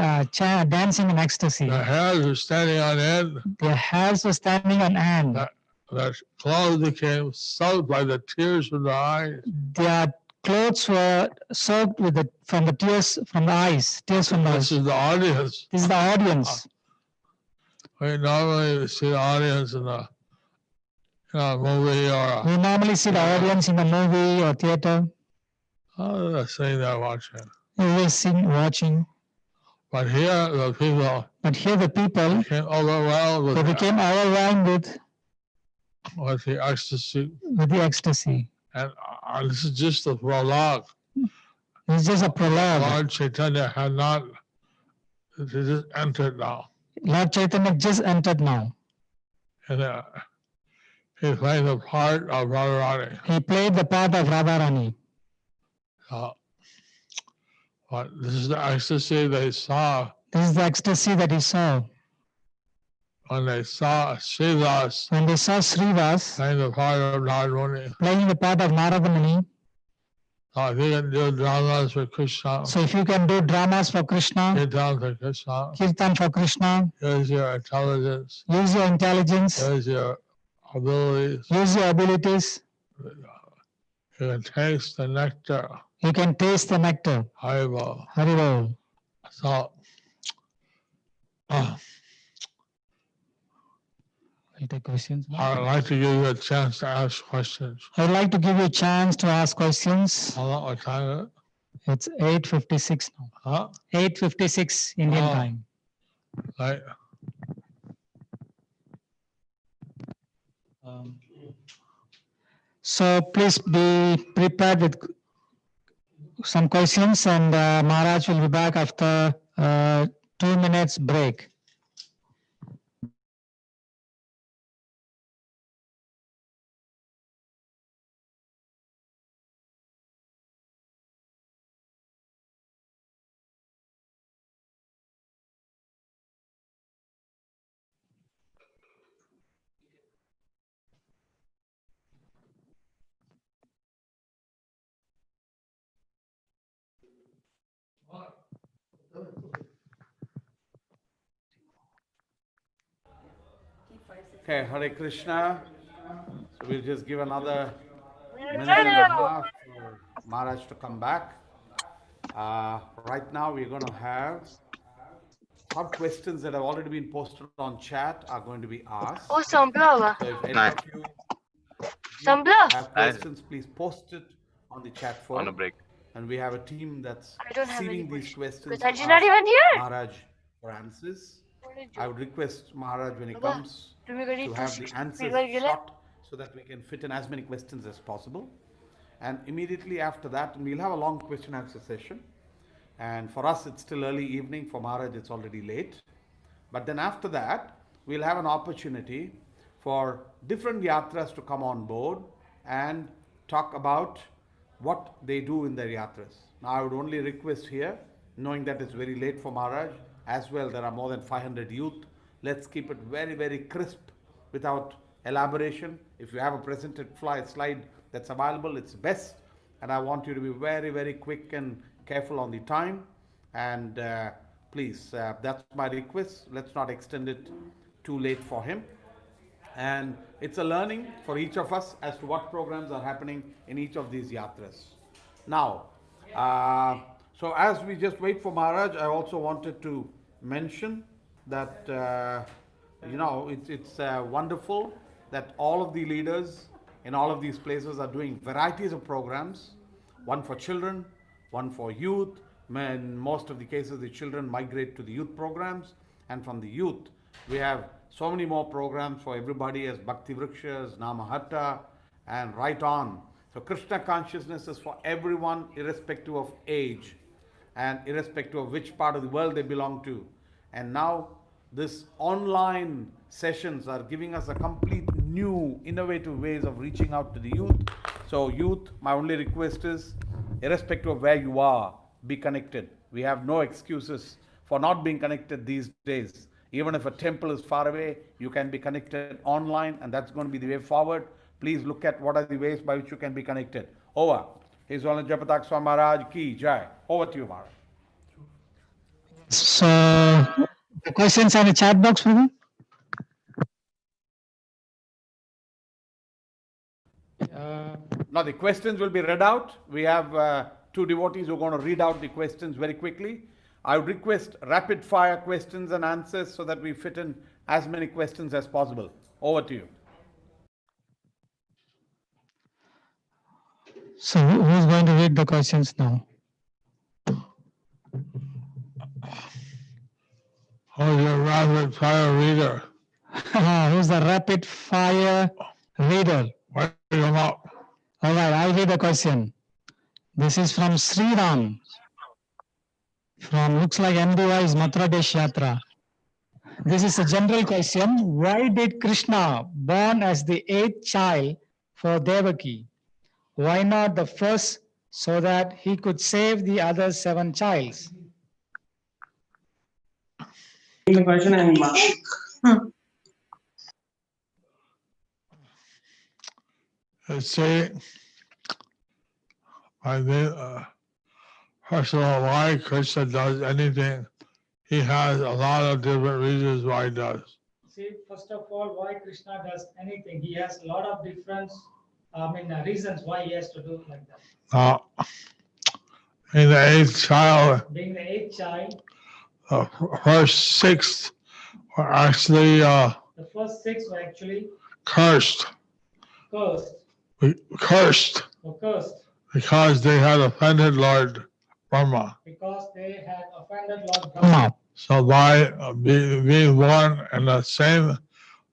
dancing in ecstasy. The hairs were standing on end. Their hairs were standing on end. Their clothes became soaked by the tears from the eyes. Their clothes were soaked with from the tears from the eyes. Tears from the eyes. This is the audience. This is the audience. We normally see the audience in a movie or We normally see the audience in a movie or theater. they're sitting there watching. They were sitting watching. But here the people became overwhelmed with the ecstasy. And this is just a prologue. It's just a prologue. Lord Chaitanya had not, he just entered now. Lord Chaitanya just entered now. And he played the part of Radharani. He played the part of Radharani. But this is the ecstasy they saw. This is the ecstasy that he saw. When they saw Srivas playing the part of Narada playing the part of Narada Muni. So if you can do dramas for Krishna, Kirtan for Krishna, use your intelligence, use your abilities, you can taste the nectar. Haribol. So, You take questions? I'd like to give you a chance to ask questions. I'd like to give you a chance to ask questions. How long time is it? It's 8:56 now. 8:56 Indian time. Right. So please be prepared with some questions, and Maharaj will be back after 2 minutes break. Okay, Hare Krishna. So we'll just give another minute and a half for Maharaj to come back. Right now we're going to have some questions that have already been posted on chat are going to be asked. Oh, Sambla. So if any of you have questions, please post it on the chat forum. On a break. And we have a team that's receiving these questions. Because I'm not even here. Maharaj for answers. I would request Maharaj when he comes to have the answers short so that we can fit in as many questions as possible. And immediately after that, we'll have a long question answer session. And for us, it's still early evening. For Maharaj, it's already late. But then after that, we'll have an opportunity for different yatras to come on board and talk about what they do in their yatras. Now, I would only request here, knowing that it's very late for Maharaj, as well, there are more than 500 youth. Let's keep it very, very crisp without elaboration. If you have a presented slide that's available, it's best. And I want you to be very, very quick and careful on the time. And please, that's my request. Let's not extend it too late for him. And it's a learning for each of us as to what programs are happening in each of these yatras. Now, so as we just wait for Maharaj, I also wanted to mention that, it's wonderful that all of the leaders in all of these places are doing varieties of programs, one for children, one for youth. In most of the cases, the children migrate to the youth programs, and from the youth, we have so many more programs for everybody as Bhakti Vrikshas, Namahatta, and right on. So Krishna consciousness is for everyone, irrespective of age and irrespective of which part of the world they belong to. And now this online sessions are giving us a complete new innovative ways of reaching out to the youth. So youth, my only request is, irrespective of where you are, be connected. We have no excuses for not being connected these days. Even if a temple is far away, you can be connected online, and that's going to be the way forward. Please look at what are the ways by which you can be connected. Over. His Holiness Jayapataka Swami Maharaja ki jai. Over to you, Maharaj. So, the questions are in the chat box, Prabhu? Now the questions will be read out. We have two devotees who are going to read out the questions very quickly. I would request rapid fire questions and answers so that we fit in as many questions as possible. Over to you. So, who's going to read the questions now? Who's your rapid fire reader? Who's the rapid fire reader? Wake him up. All right, I'll read the question. This is from Sriram. From, looks like MDY's Mathura Desh Yatra. This is a general question. Why did Krishna born as the 8th child for Devaki? Why not the first, so that he could save the other 7 childs? The question and Let's see. First of all, why Krishna does anything, he has a lot of different reasons why he does. See, first of all, why Krishna does anything, he has a lot of different reasons why he has to do like that. In the 8th child, Being the 8th child, the first 6 were actually the first 6 were actually cursed. cursed. Cursed Were cursed because they had offended Lord Brahma. because they had offended Lord Brahma. So by being born in the same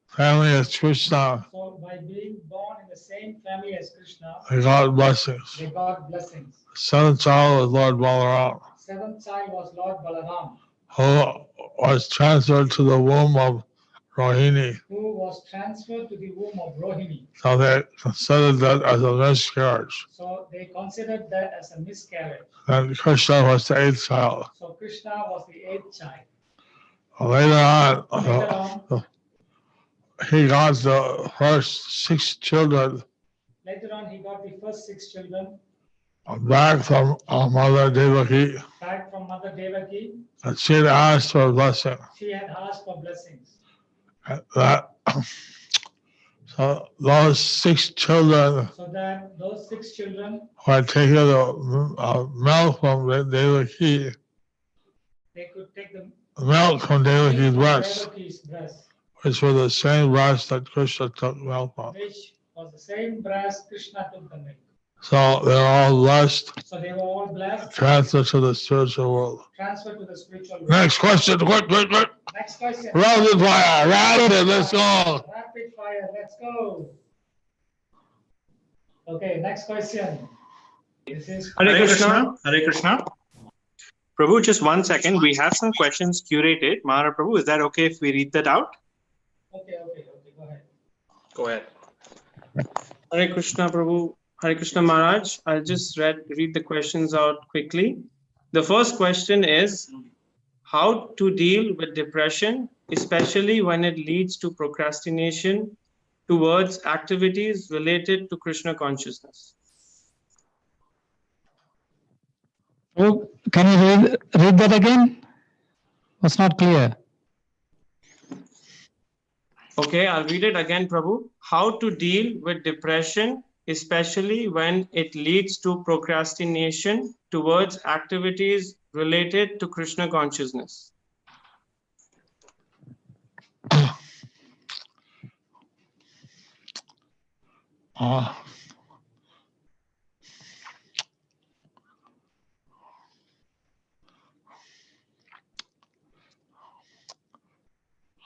family as Krishna, So by being born in the same family as Krishna, they got blessings. they got blessings. The 7th child was Lord Balaram, 7th child was Lord Balaram, who was transferred to the womb of Rohini. who was transferred to the womb of Rohini. So they considered that as a miscarriage. So they considered that as a miscarriage. And Krishna was the 8th child. So Krishna was the 8th child. Later Later on, on, he got the first 6 children later on, he got the first 6 children back from Mother Devaki, back from Mother Devaki. and she had asked for a blessing. She had asked for blessings. And so those 6 children So that those 6 children, who had taken the milk from Devaki, they could take the milk from Devaki's breast, Devaki's breast, which were the same breast that Krishna took milk from. which was the same breast Krishna took the milk. So they're all blessed, So they were all blessed, transferred to the spiritual world. transferred to the spiritual world. Next question, quick. Next question. Rapid fire, rapid, let's go. Rapid fire, let's go. Okay, next question. This is Hare Krishna. Hare Krishna. Prabhu, just 1 second. We have some questions curated. Mahara Prabhu, is that okay if we read that out? Okay, go ahead. Go ahead. Hare Krishna, Prabhu. Hare Krishna Maharaj. I'll just read the questions out quickly. The first question is how to deal with depression, especially when it leads to procrastination towards activities related to Krishna consciousness. Oh, can you read that again? Was not clear. Okay, I'll read it again, Prabhu. How to deal with depression, especially when it leads to procrastination towards activities related to Krishna consciousness.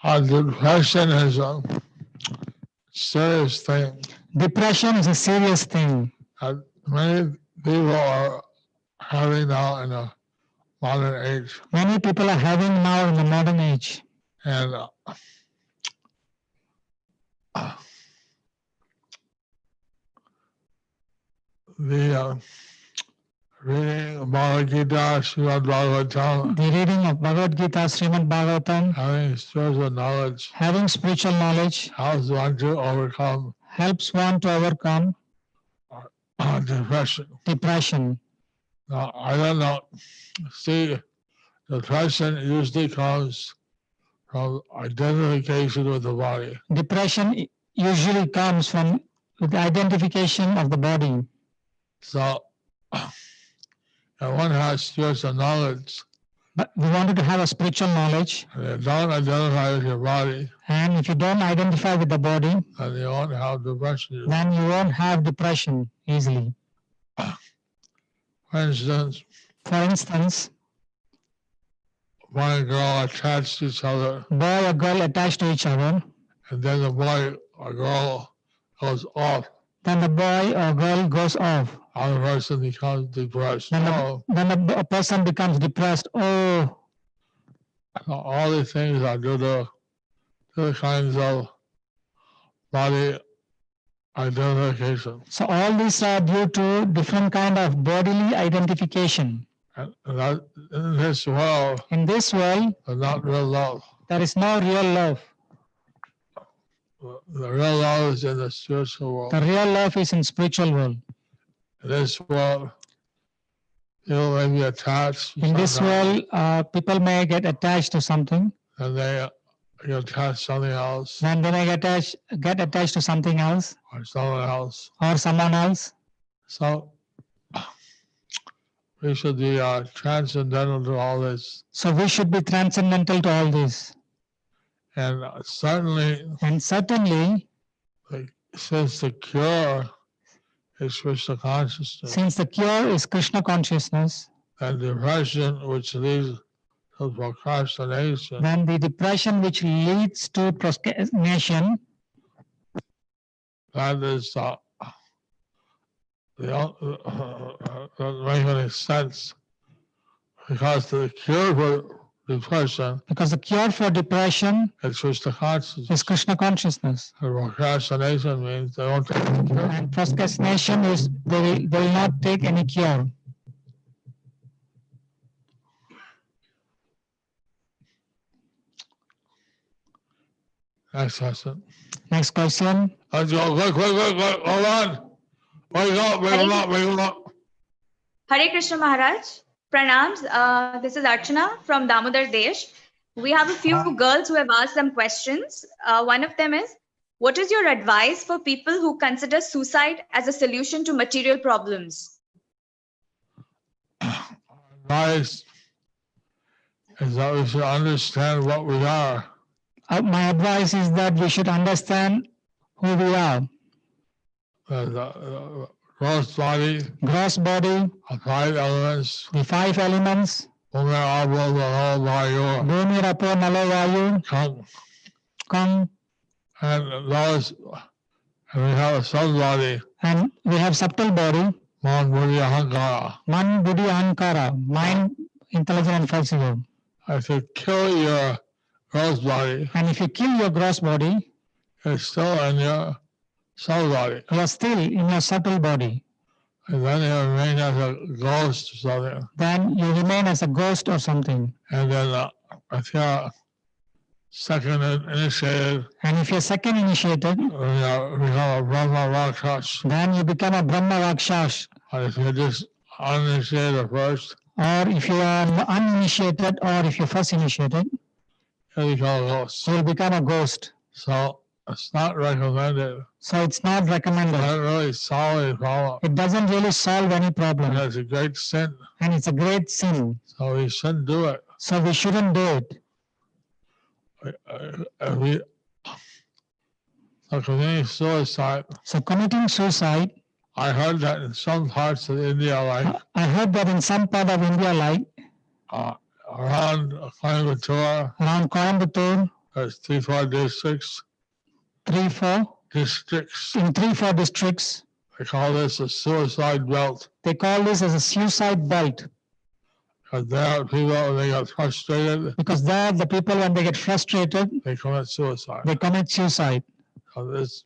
Depression is a serious thing. Depression is a serious thing. Many people are having now in the modern age. Many people are having now in the modern age. And the reading Bhagavad Gita, Srimad Bhagavatam, The reading of Bhagavad Gita, Srimad Bhagavatam, having spiritual knowledge having spiritual knowledge, helps one to overcome helps one to overcome depression. depression. Now, I don't know. See, depression usually comes from identification with the body. Depression usually comes from the identification of the body. So, and one has spiritual knowledge, But we wanted to have a spiritual knowledge, and you don't identify with your body, and if you don't identify with the body, then you won't have depression. then you won't have depression easily. For instance, For instance, boy and girl attached to each other, boy or girl attached to each other, and then the boy or girl goes off, then the boy or girl goes off. and the person becomes depressed. Then a person becomes depressed. Oh, All these things are due to the kinds of body identification. so all these are due to different kind of bodily identification. And that, in this world, In this world, there's not real love. there is no real love. The real love is in the spiritual world. The real love is in spiritual world. In this world, people may be attached. In this sometimes, world, people may get attached to something, and they get attached to something else then they may get attached to something else or someone else. or someone else. So we should be transcendental to all this. So we should be transcendental to all this. And certainly, And certainly, since the cure is Krishna consciousness, since the cure is Krishna consciousness, and depression, which leads to procrastination, then the depression which leads to procrastination, that is doesn't make any sense, because the cure for depression because the cure for depression is Krishna consciousness. is Krishna consciousness. And procrastination means they don't take the cure. And procrastination is they will not take any cure. Next question. Next question. Let's go. Quick. Hold on. Wake up. Hare Krishna Maharaj. Pranams. This is Archana from Damodar Desh. We have a few girls who have asked some questions. One of them is, what is your advice for people who consider suicide as a solution to material problems? Advice is that we should understand what we are. My advice is that we should understand who we are. The gross body, Gross body, the 5 elements, the 5 elements, Bhumi, Apo, Nalo, Vayu, Bhumi, Rapo, Nalo, Vayu, Kang, Kang, and those, and we have a sub-body, and we have subtle body, Man, Buddhi, Ahankara. Man, Buddhi, Ahankara, mind, intelligent and flexible. If you kill your gross body, And if you kill your gross body, it's still in your sub-body. you are still in your subtle body. And then you remain as a ghost or something. Then you remain as a ghost or something. And then if you're second initiated, And if you're second initiated, you become a Brahma Rakshas. then you become a Brahma Rakshas. And if you're just uninitiated first, Or if you are uninitiated or if you're first initiated, you become a ghost. you will become a ghost. So it's not recommended. So it's not It recommended. doesn't really solve any problem. It doesn't really solve any And problem. it's a great sin. And it's a great sin. So we shouldn't do it. So we shouldn't do it. So committing suicide, So committing suicide, I heard that in some parts of India, like I heard that in some part of India, like around Coimbatore, around Coimbatore, there's 3-4 districts. 3-4, in 3-4 districts, They call this a suicide belt. they call this as a suicide belt. Because there are people, when they get frustrated, Because there, the people, when they get frustrated, they commit suicide. they commit suicide. So this,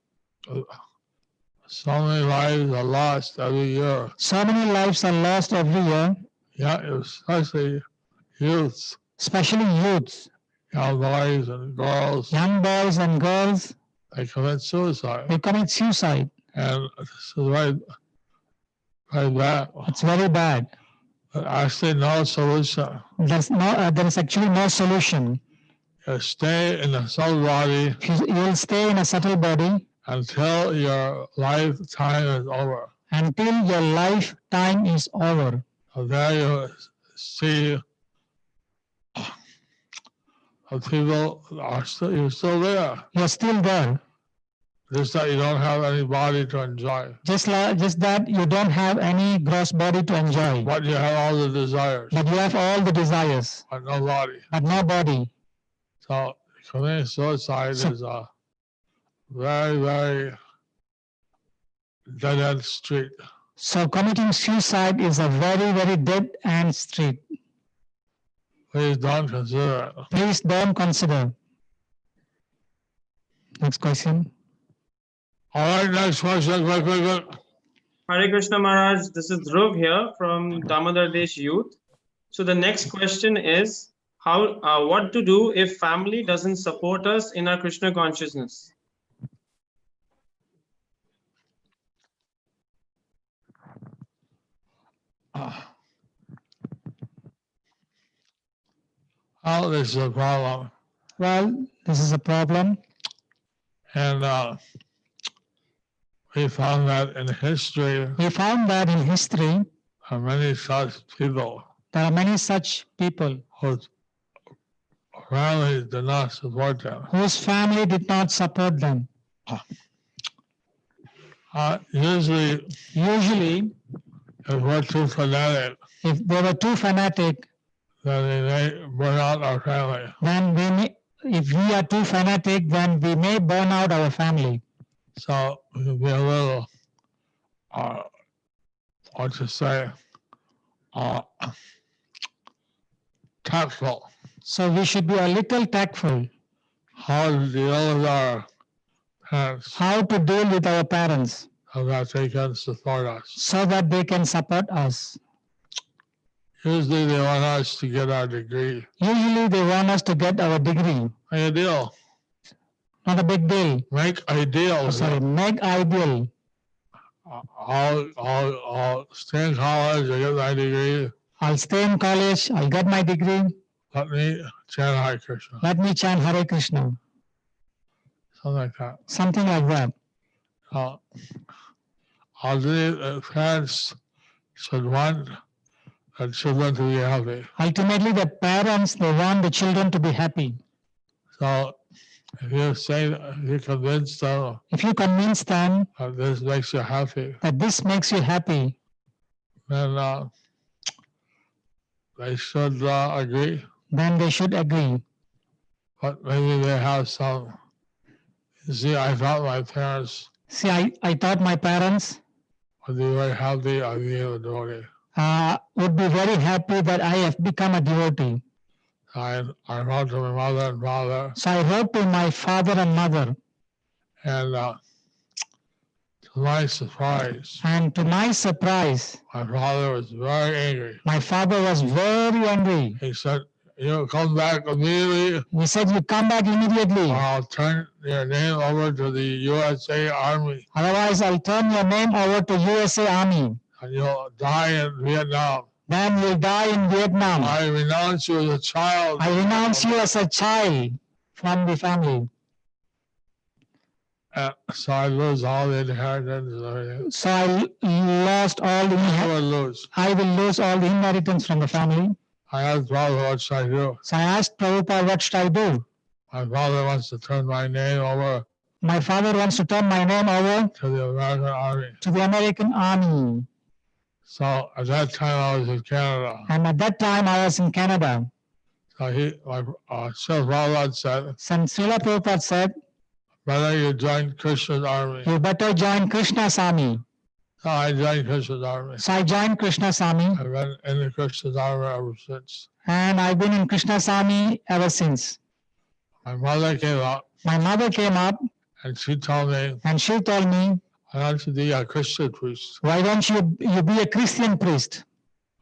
so many lives are lost every year. So many lives are lost every year, Yeah, especially youths, especially youths, young boys and girls. young boys and girls. they commit suicide. They commit suicide. And this is very, very bad. It's very bad. But actually no solution. There is actually no solution. You stay in a subtle body You will stay in a subtle body until your lifetime is over. until your lifetime is over. So there you see people are still, you're still there. You're still there. Just that you don't have any body to enjoy. Just that you don't have any gross body to enjoy. But you have all the desires. But you have all the desires. But no body. But no body. So committing suicide is a very, very dead-end street. So committing suicide is a very, very dead end street. Please don't consider it. Please don't consider. Next question. All right, next question. Quick. Hare Krishna Maharaj, this is Dhruv here from Damodar Desh Youth. So the next question is, what to do if family doesn't support us in our Krishna consciousness? Oh, this is a problem. Well, this is a problem. And we found that in history, We found that in history, there are many such people there are many such people whose families did not support them. whose family did not support them. Usually, Usually, if we're too fanatic, if they were too fanatic, then they may burn out our family. then if we are too fanatic, then we may burn out our family. So we can be a little, what to say, tactful. So we should be a little tactful. How to deal with our parents How to deal with our parents so that they can support us. so that they can support us. Usually they want us to get our degree. Usually they want us to get our degree. Make a deal. Not a big deal. Make a deal. Make ideal. I'll stay in college, I get my degree. I'll stay in college, I'll get my degree. Let me chant Hare Krishna. Let me chant Hare Krishna. Something like that. Something like that. I'll do parents should want the children to be happy. Ultimately, the parents, they want the children to be happy. So if you convince them If you convince them that this makes you happy, that this makes you happy, then they should agree. then they should agree. But maybe they have some. You see, I thought my parents See, I thought my parents would be very happy I became a devotee. would be very happy that I have become a devotee. I wrote to my mother and father, So I wrote to my father and mother, and to my surprise, and to my surprise, my father was very angry. my father was very angry. He said, "You come back immediately, He said, you come back immediately, or I'll turn your name over to the USA Army, otherwise I'll turn your name over to USA Army. and you'll die in Vietnam. Then you'll die in Vietnam. I renounce you as a child." I renounce you as a child from the family. So I lose all the inheritance and everything. So I lost all the I will lose. I will lose all the inheritance from the family. I asked Prabhupada, what should I do? So I asked Prabhupada, what should I do? My father wants to turn my name over My father wants to turn my name over to the American Army. to the American Army. So at that time I was in Canada. And at that time I was in Canada. So Srila Prabhupada said, And Srila Prabhupada said, better you join Krishna's army. you better join Krishna's army. So I joined Krishna's army. So I joined Krishna's army, I've been in the Krishna's army ever since. and I've been in Krishna's army ever since. My mother came up My mother came up and she told me, and she told me, why don't you be a Christian priest? why don't you be a Christian priest?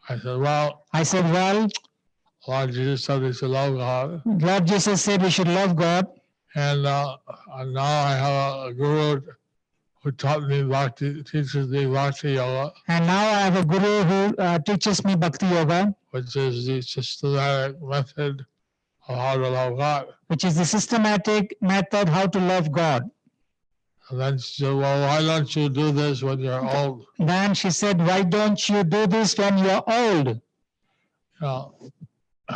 I said, well, I said, well, Lord Jesus said we should love God, Lord Jesus said we should love God, And now I have a guru who taught me bhakti, teaches me bhakti yoga, And now I have a guru who teaches me bhakti yoga, which is the systematic method of how to love God. which is the systematic method how to love God. And then she said, well, why don't you do this when you're old? Then she said, why don't you do this when you're old?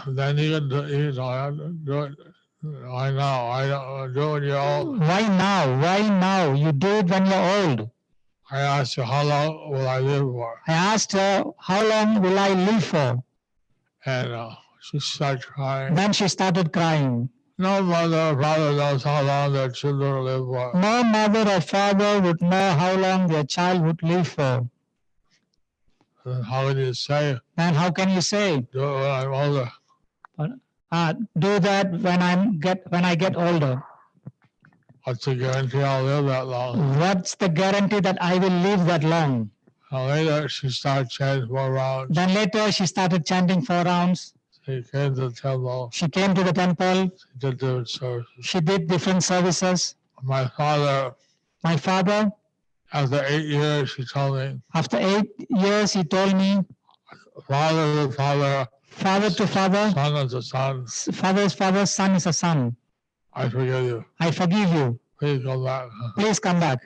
Then you can do it. Why now? Why don't do it when you're old? Why now? Why now? You do it when you're old. I asked her, how long will I live for? I asked her, how long will I live for? And she started crying. Then she started crying. No mother or father knows how long their children live for. No mother or father would know how long their child would live for. Then how can you say, Then how can you say, do it when I'm older? do that when I get older? What's the guarantee I'll live that long? What's the guarantee that I will live that long? Later she started chanting 4 rounds. Then later she started chanting 4 rounds. She came to the temple. She came to the temple. She did different services. She did different services. My father, After 8 years, he told me, 8 years, he told me, father to father, father to father, son is a son. Father's father, son is a son. I forgive you. I forgive you. Please go back. Please come back.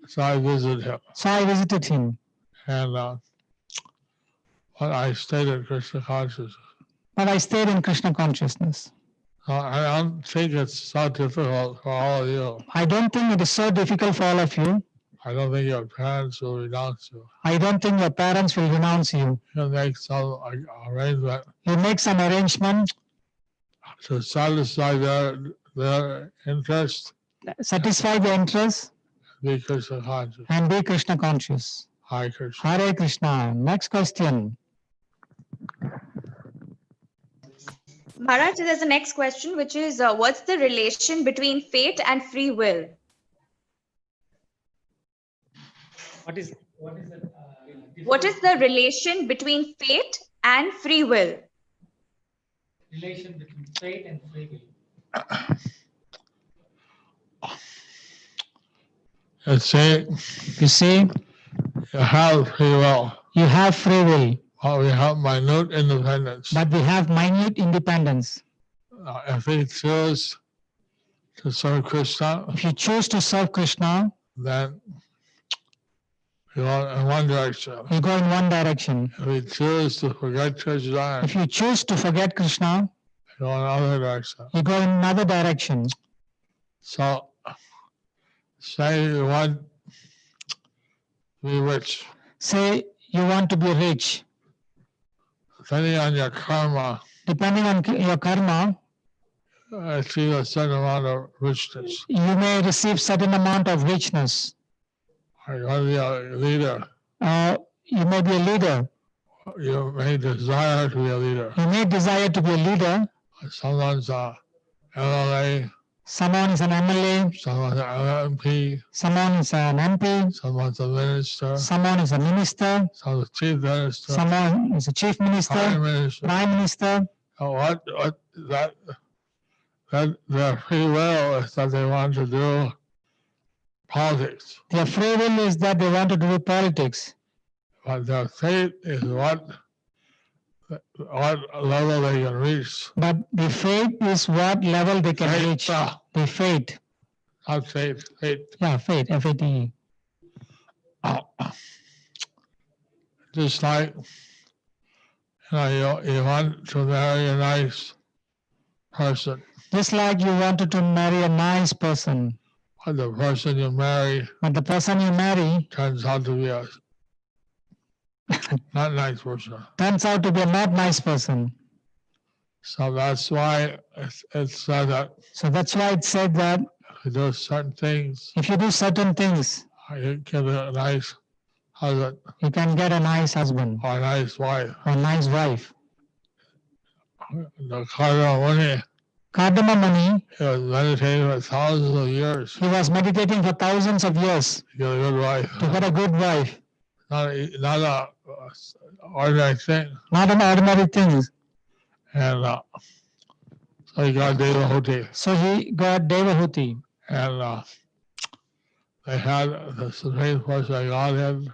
So I visited him. And But I stayed in Krishna consciousness. but I stayed in Krishna consciousness. I don't think it's so difficult for all of you. I don't think it is so difficult for all of you. I don't think your parents will renounce you. I don't think your parents will renounce you. You make some arrangement You make some arrangement, to satisfy their interest, satisfy the interest, be Krishna conscious. and be Krishna conscious. Hare Krishna. Hare Krishna. Next question. Maharaj, there's a next question, which is what's the relation between fate and free will? What is What is the relation between fate and free will? relation between fate and free will? You see, You see, you have free will, you have free will, but we have minute independence. but we have minute independence. If we choose to serve Krishna, If you choose to serve Krishna, then we go in one direction. you go in one direction. If we choose to forget Krishna, If you choose to forget Krishna, we go in another direction. you go in another direction. So, say you want to be rich, Say you want to be rich. depending on your karma, Depending on your karma, achieve a certain amount of richness. you may receive certain amount of richness. Or you want to be a leader. You may be a leader. You may desire to be a leader. You may desire to be a leader. Someone's a LLA, Someone is an MLA. someone's an MP, Someone is an MP. someone's a minister, Someone is a minister. someone's a chief minister, Someone is a chief prime minister. minister. Prime minister. What their free will is that they want to do politics, Their free will is that they want to do politics. but their fate is what level they can reach. But the fate is what level they can Fate, reach. The fate. not fate, fate. Yeah, fate. F-A-T-E. Just like you want to marry a nice person, Just like you wanted to marry a nice person, but the person you marry but the person you marry turns out to be a not nice person. turns out to be a not nice person. So that's why it's said that So that's why it said that if you do certain things, if you do certain things, you get a nice husband you can get a nice husband or a nice wife. or a nice wife. The Karna Cardamom Muni, he was meditating for thousands of years he was meditating for thousands of years to get a good wife. to get a good wife. Not a ordinary thing. Not an ordinary thing. And So he got Devahuti. So he got Devahuti. And they had the Supreme Personality of Godhead,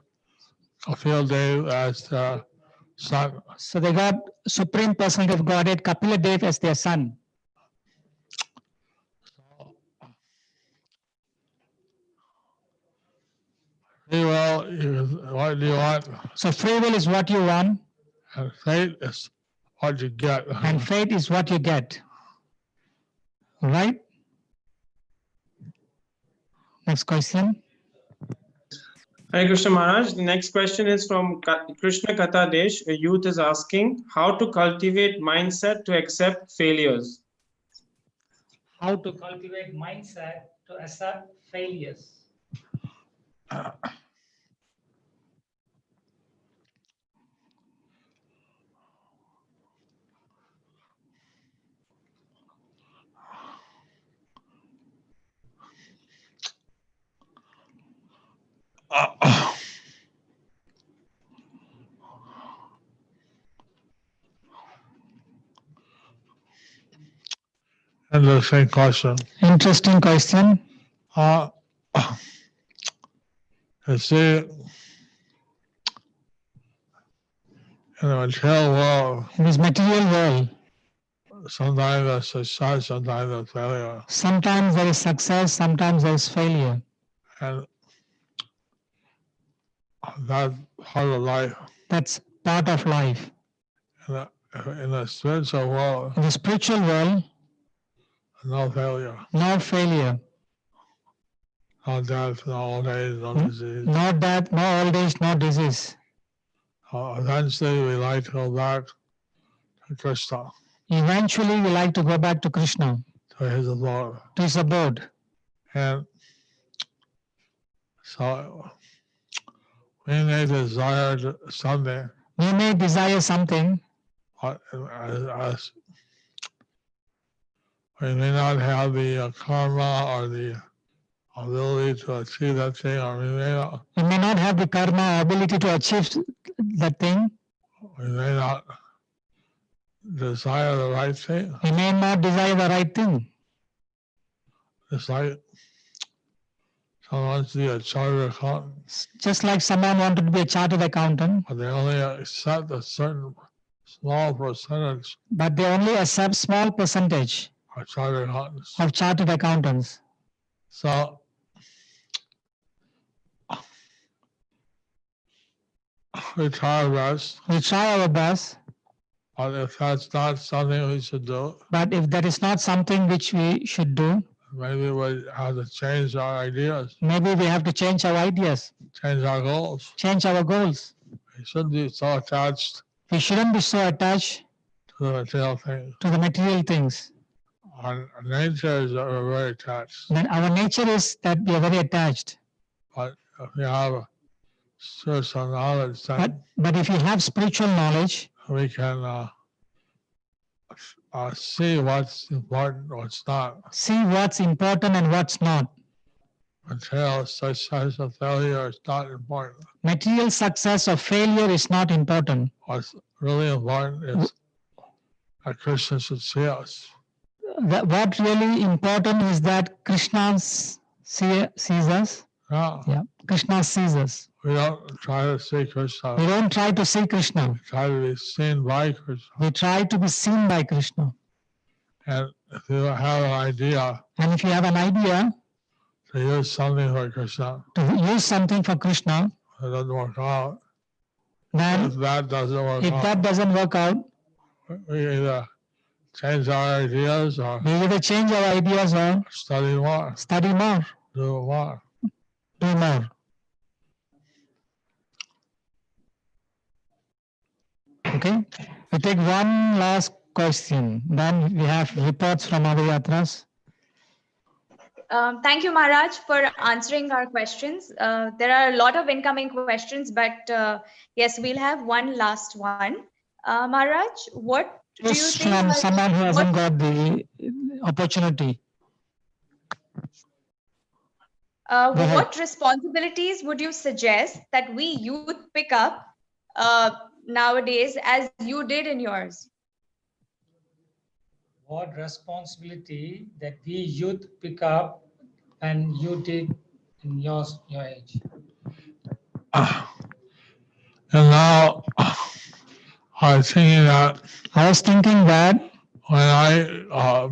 Kapil Dev as their son. So they got Supreme Personality of Godhead, Kapila Dev as their son. Free will is what you want, So free will is what you want, and fate is what you get. and fate is what you get. Right? Next question. Hare Krishna Maharaj. The next question is from Krishna Katha Desh. A youth is asking how to cultivate mindset to accept failures. How to cultivate mindset to accept failures. Interesting question. Interesting question. You see, in the material world, In this material world, sometimes there's success, sometimes there's failure. sometimes there is success, sometimes there is failure. And that's part of life. That's part of life. In the spiritual world, In the spiritual world, no failure, no failure, no death, no old age, no disease. no death, no old age, no disease. Eventually, we like to go back to Krishna, Eventually, we like to go back to Krishna, to his abode. to his abode. And so we may desire something, We may desire something, but we may not have the karma or the ability to achieve that thing, or we may not have the karma or ability to achieve that thing. we may not desire the right thing. We may not desire the right thing. It's like someone wants to be a chartered accountant, Just like someone wanted to be a chartered accountant, but they only accept a certain small percentage but they only accept small percentage of chartered accountants. of chartered accountants. So we try our best, We try our best, but if that's not something we should do, but if that is not something which we should do, maybe we have to change our ideas, maybe we have to change our ideas, change our goals. change our goals. We shouldn't be so attached We shouldn't be so attached to the material thing. to the material things. Our nature is that we're very attached. Then our nature is that we are very attached. But if you have spiritual knowledge, then But if you have spiritual knowledge, we can see what's important, what's not. see what's important and what's not. Material success or failure is not important. Material success or failure is not important. What's really important is that Krishna should see us. What really important is that Krishna sees us. No, Yeah, Krishna sees us. we don't try to see Krishna. We don't try to see Krishna. We try to be seen by Krishna. We try to be seen by Krishna. And if you have an idea And if you have an idea to use something for Krishna, to use something for Krishna, it doesn't work out. then If that doesn't work if out, that doesn't work out, we either change our ideas or we either change our ideas or study more, study more, do more. do more. Okay, we take one last question. Then we have reports from other yatras. Thank you, Maharaj, for answering our questions. There are a lot of incoming questions, but yes, we'll have one last one. Maharaj, what do you Just think? from someone who hasn't what- got the opportunity. ahead. What responsibilities would you suggest that we youth pick up nowadays as you did in yours? what responsibility that we youth pick up and you did in your age? And now I was thinking that when I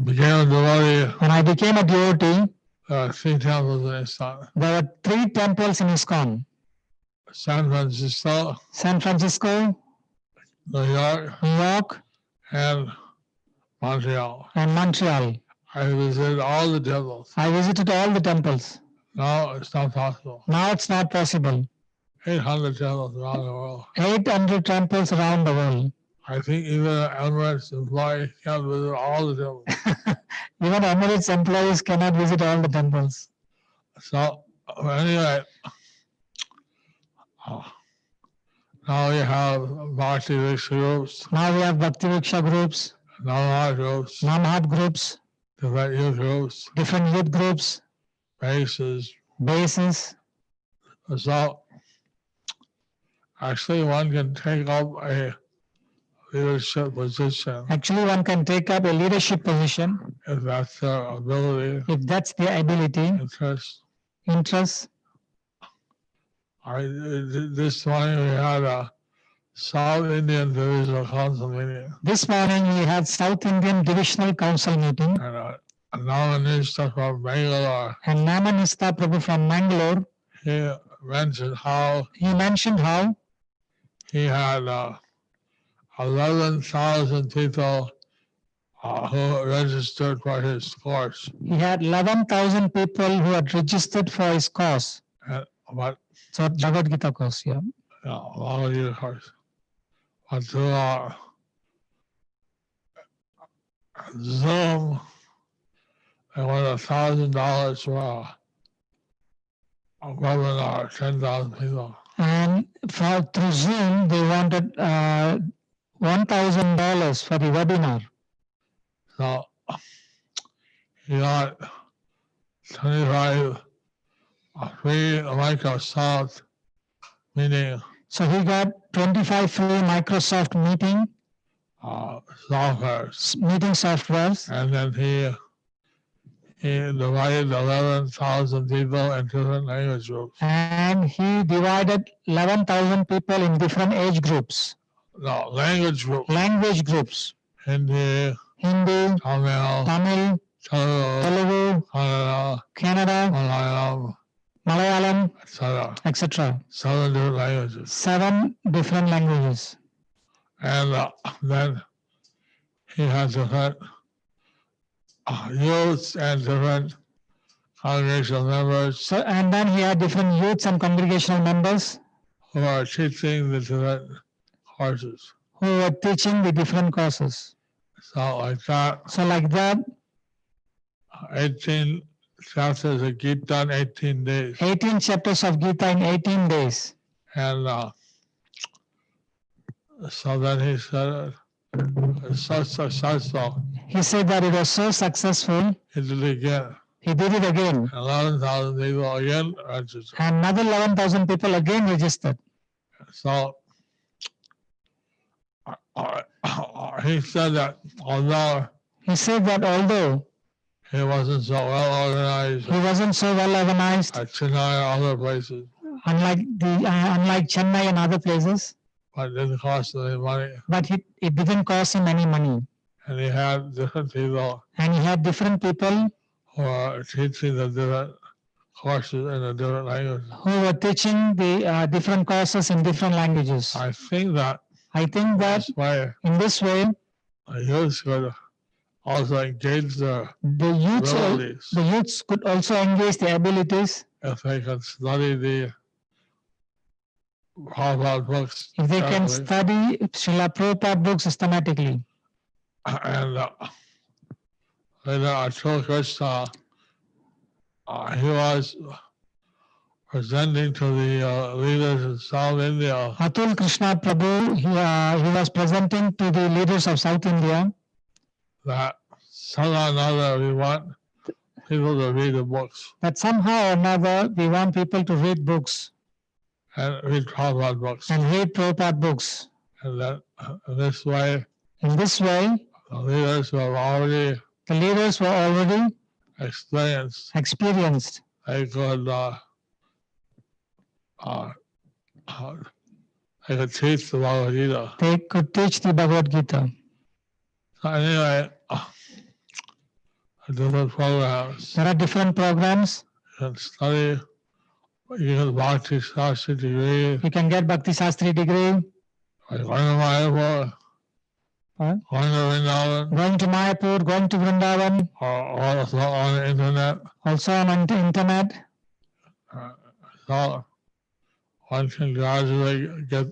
became a devotee, there are 3 temples in ISKCON. There were 3 temples in ISKCON: San Francisco, San Francisco, New York, New York, and Montreal. and Montreal. I visited all the temples. I visited all the temples. Now it's not possible. Now it's not possible. 800 temples around the world. 800 temples around the world. I think even an Emirates employee can't visit all the temples. Even Emirates employees cannot visit all the temples. So anyway, now we have Bhakti Riksha groups, Now we have Bhakti Riksha groups, Namahat groups, Namhat groups, different youth groups, different youth groups, bases. bases. So actually one can take up a leadership position Actually, one can take up a leadership position if that's their ability, if that's their ability, interest. interest. This morning we had a South Indian Divisional Council meeting, This morning we had South Indian Divisional Council meeting, and a nomination from Bangalore. and Namanista Prabhu from Mangalore, He mentioned how he mentioned how he had 11,000 people who registered for his course. he had 11,000 people who had registered for his course. But So Bhagavad Gita course, yeah. all of you course. But through Zoom, they won $1,000 for a webinar, 10,000 people. And through Zoom, they wanted $1,000 for the webinar. So he got 25 free Microsoft meeting So he got 25 free Microsoft meeting softwares, meeting softwares, and then he divided 11,000 people in different language groups. and he divided 11,000 people in different age groups, No, language groups. language groups: Hindi, Hindi, Tamil, Tamil, Telugu, Telugu, Kannada, Kannada, Malayalam, Malayalam, etc. etc. 7 different languages. 7 different languages. And then he had different youths and different congregational members So, and then he had different youths and congregational members who are teaching the different courses. who were teaching the different courses. So like that, So like that, 18 chapters of Gita in 18 days. 18 chapters of Gita in 18 days. And so then he said it's so successful. He said that it was so successful, He did it again. he did it again. 11,000 people again registered. And another 11,000 people again registered. So he said that although He said that although he wasn't so well organized he wasn't so well organized, at Chennai or other places, unlike Chennai and other places, but it didn't cost any money. but it didn't cost him any money. And he had different people And he had different people who are teaching the different courses in the different languages. who were teaching the different courses in different languages. I think that This way in this way, the youth could also engage their the abilities youths could also engage their abilities if they can study the Prabhupada books. if they can carefully. study Srila Prabhupada books systematically. And later Untitled Krishna, he was presenting to the leaders in South India Atul Krishna Prabhu, he was presenting to the leaders of South India that somehow or another we want people to read the books that somehow or another we want people to read books and read Prabhupada books. and read Prabhupada books. And that in this way, In this way, The leaders who have already The leaders were already experienced, experienced. They could teach the Bhagavad Gita. They could teach the Bhagavad Gita. So anyway, different programs. There are different programs. You can study, you can Bhakti Shastri degree, You can get Bhakti Shastri degree. like going to Mayapur, Huh? going to Vrindavan, Going to Mayapur, going to Vrindavan, or also on the internet. also on the internet. So one can gradually get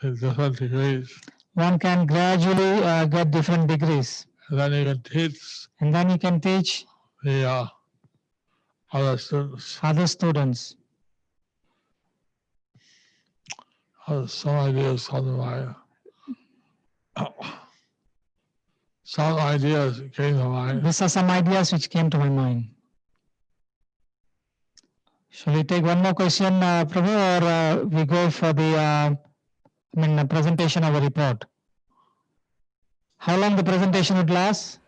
the different degrees. One can gradually get different degrees. And then you can teach And then you can teach the other students. other students. Some ideas come to mind. Some ideas came to mind. These are some ideas which came to my mind. Shall we take one more question, Prabhu, or we go for the presentation of a report? How long the presentation would last?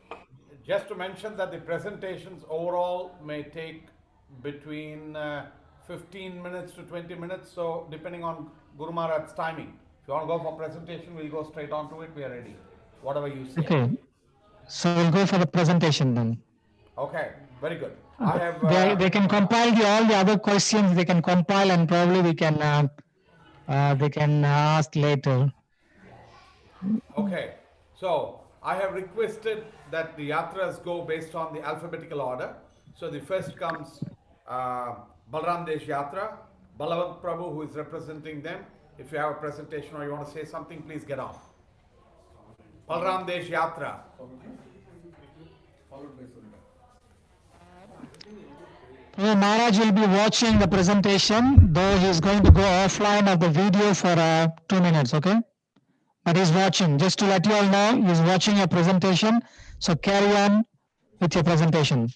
Just to mention that the presentations overall may take between 15 minutes to 20 minutes. So depending on Guru Maharaj's timing. If you want to go for presentation, we'll go straight on to it. We are ready. Whatever you say. Okay. So we'll go for the presentation then. Okay, very good. I have. They can compile all the other questions. They can compile, and probably they can ask later. Okay, so I have requested that the yatras go based on the alphabetical order. So the first comes Balram Desh Yatra, Balawant Prabhu, who is representing them. If you have a presentation or you want to say something, please get on. Balram Desh Yatra. Maharaj will be watching the presentation, though he is going to go offline of the video for 2 minutes, okay? But he's watching. Just to let you all know, he's watching your presentation. So carry on with your presentation.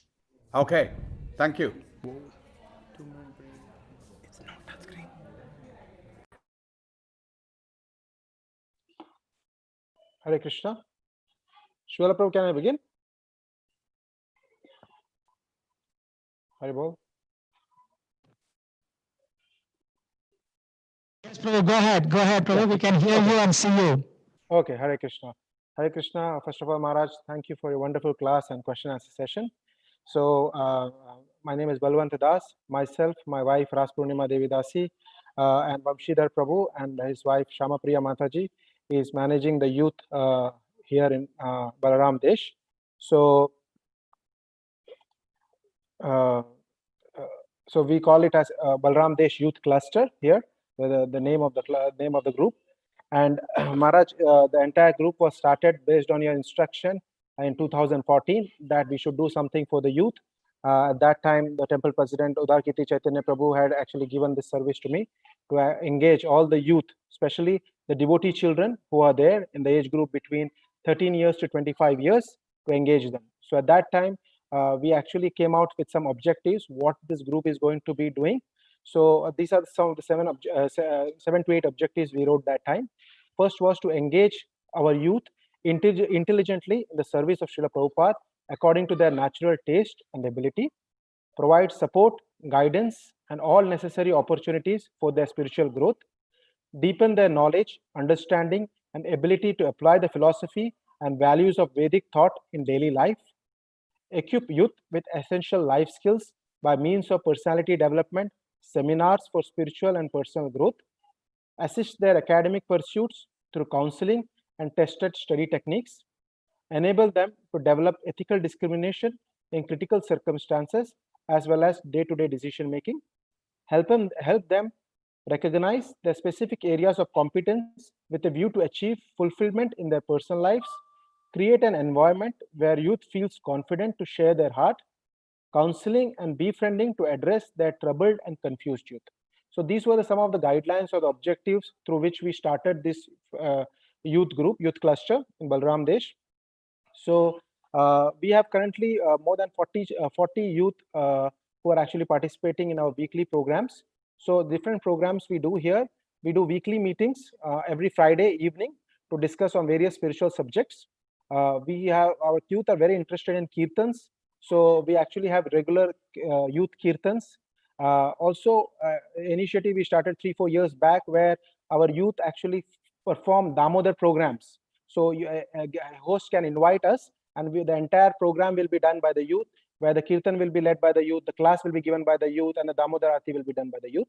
Okay, thank you. Hare Krishna. Shwala Prabhu, can I begin? Hare Bol. Yes, Prabhu, go ahead, Prabhu. We can hear you and see you. Okay, Hare Krishna. Hare Krishna. First of all, Maharaj, thank you for your wonderful class and question answer session. So, my name is Balwant Das. Myself, my wife Raspurnima Devi Dasi, and Vamshidhar Prabhu, and his wife Shamapriya Mataji is managing the youth here in Balaram Desh. So, so we call it as Balaram Desh Youth Cluster here, the name of the group. And Maharaj, the entire group was started based on your instruction in 2014 that we should do something for the youth. At that time, the temple president Udarkirti Chaitanya Prabhu had actually given this service to me to engage all the youth, especially the devotee children who are there in the age group between 13 years to 25 years, to engage them. So at that time, we actually came out with some objectives, what this group is going to be doing. So these are some of the 7 to 8 objectives we wrote that time. First was to engage our youth intelligently in the service of Srila Prabhupada according to their natural taste and ability, provide support, guidance, and all necessary opportunities for their spiritual growth, deepen their knowledge, understanding, and ability to apply the philosophy and values of Vedic thought in daily life, equip youth with essential life skills by means of personality development, seminars for spiritual and personal growth, assist their academic pursuits through counseling and tested study techniques, enable them to develop ethical discrimination in critical circumstances as well as day-to-day decision making, help them recognize their specific areas of competence with a view to achieve fulfillment in their personal lives, create an environment where youth feels confident to share their heart, counseling and befriending to address their troubled and confused youth. So these were some of the guidelines or the objectives through which we started this youth group, youth cluster in Balram Desh. So we have currently more than 40 youth who are actually participating in our weekly programs. So different programs we do here. We do weekly meetings every Friday evening to discuss on various spiritual subjects. We have our youth are very interested in kirtans, so we actually have regular youth kirtans. Also, initiative we started 3-4 years back where our youth actually perform Damodar programs. So a host can invite us, and the entire program will be done by the youth, where the kirtan will be led by the youth, the class will be given by the youth, and the Damodar Aarti will be done by the youth.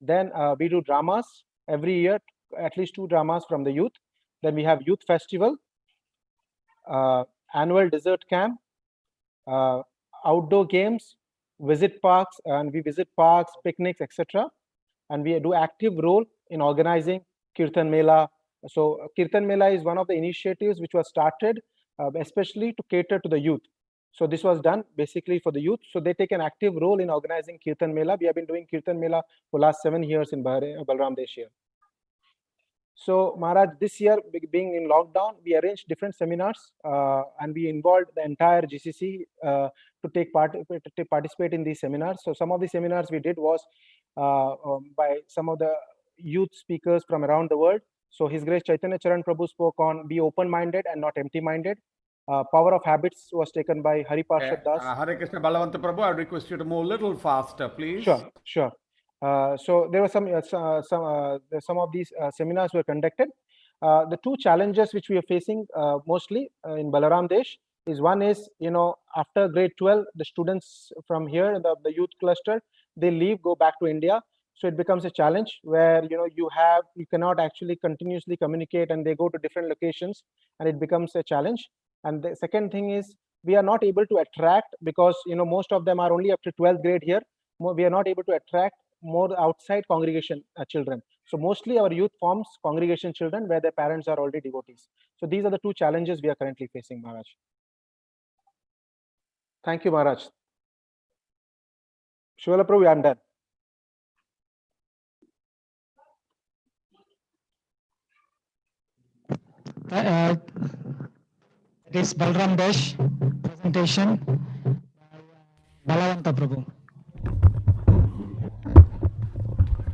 Then we do dramas every year, at least 2 dramas from the youth. Then we have youth festival, annual desert camp, outdoor games, visit parks, and we visit parks, picnics, etc. And we do active role in organizing Kirtan Mela. So Kirtan Mela is one of the initiatives which was started especially to cater to the youth. So this was done basically for the youth. So they take an active role in organizing Kirtan Mela. We have been doing Kirtan Mela for last 7 years in Balram Desh here. So Maharaj, this year being in lockdown, we arranged different seminars and we involved the entire GCC to participate in these seminars. So some of the seminars we did was by some of the youth speakers from around the world. So His Grace Chaitanya Charan Prabhu spoke on be open-minded and not empty-minded. Power of Habits was taken by Hari Parshad Das. Hare Krishna Balavanta Prabhu, I request you to move a little faster, please. Sure. So there were some of these seminars were conducted. The 2 challenges which we are facing mostly in Balaram Desh is one is, after grade 12, the students from here, the youth cluster, they leave, go back to India. So it becomes a challenge where, you cannot actually continuously communicate, and they go to different locations, and it becomes a challenge. And the second thing is we are not able to attract, because, most of them are only up to 12th grade here. We are not able to attract more outside congregation children. So mostly our youth forms congregation children where their parents are already devotees. So these are the 2 challenges we are currently facing, Maharaj. Thank you, Maharaj. Shivala Prabhu, I am done. It is Balram Desh presentation. Balavanta Prabhu.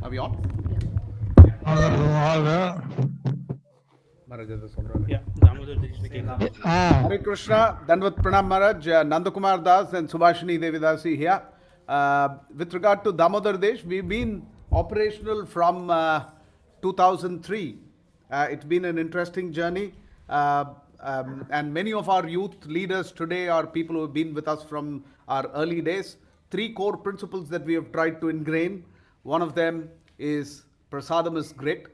Are we on? Yeah, Damodar Desh became. Hare Krishna, Danvat Pranam Maharaj, Nandakumar Das and Subhashini Devidasi here. With regard to Damodar Desh, we've been operational from 2003. It's been an interesting journey. And many of our youth leaders today are people who have been with us from our early days. 3 core principles that we have tried to ingrain. One of them is prasadam is great,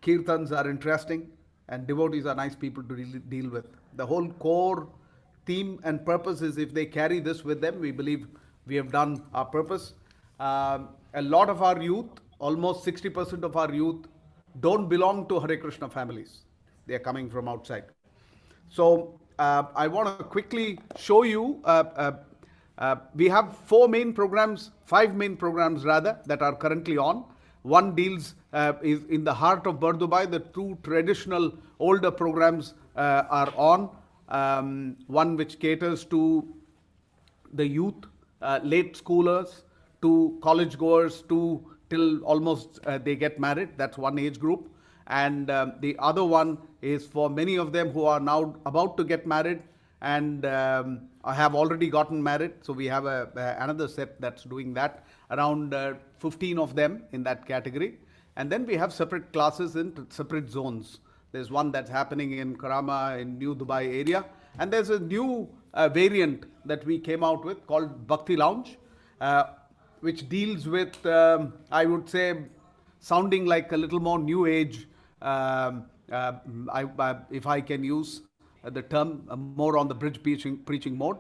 kirtans are interesting, and devotees are nice people to deal with. The whole core theme and purpose is if they carry this with them, we believe we have done our purpose. A lot of our youth, almost 60% of our youth, don't belong to Hare Krishna families. They are coming from outside. So I want to quickly show you, we have 5 main programs rather, that are currently on. One deals is in the heart of Bardubai. The 2 traditional older programs are on. One which caters to the youth, late schoolers, to college goers, till almost they get married. That's one age group. And the other one is for many of them who are now about to get married and have already gotten married. So we have another set that's doing that, around 15 of them in that category. And then we have separate classes in separate zones. There's one that's happening in Karama in New Dubai area. And there's a new variant that we came out with called Bhakti Lounge, which deals with, I would say, sounding like a little more new age, if I can use the term, more on the bridge preaching mode.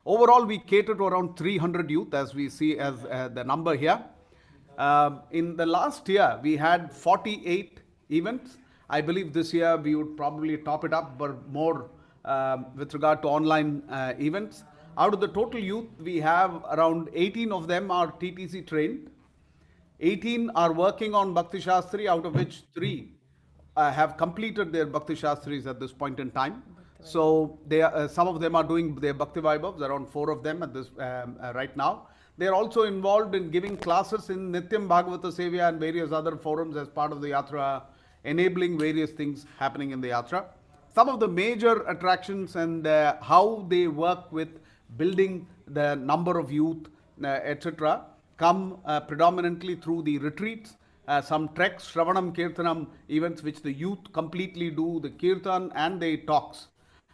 Overall, we cater to around 300 youth, as we see as the number here. In the last year, we had 48 events. I believe this year we would probably top it up, but more with regard to online events. Out of the total youth, we have around 18 of them are TTC trained. 18 are working on Bhakti Shastri, out of which 3 have completed their Bhakti Shastris at this point in time. So they are, some of them are doing their Bhakti Vaibhavs, around 4 of them at this right now. They are also involved in giving classes in Nityam Bhagavata Sevya and various other forums as part of the Yatra, enabling various things happening in the Yatra. some of the major attractions and how they work with building the number of youth, etc., come predominantly through the retreats, some treks, Shravanam, Kirtanam events, which the youth completely do, the Kirtan and the talks.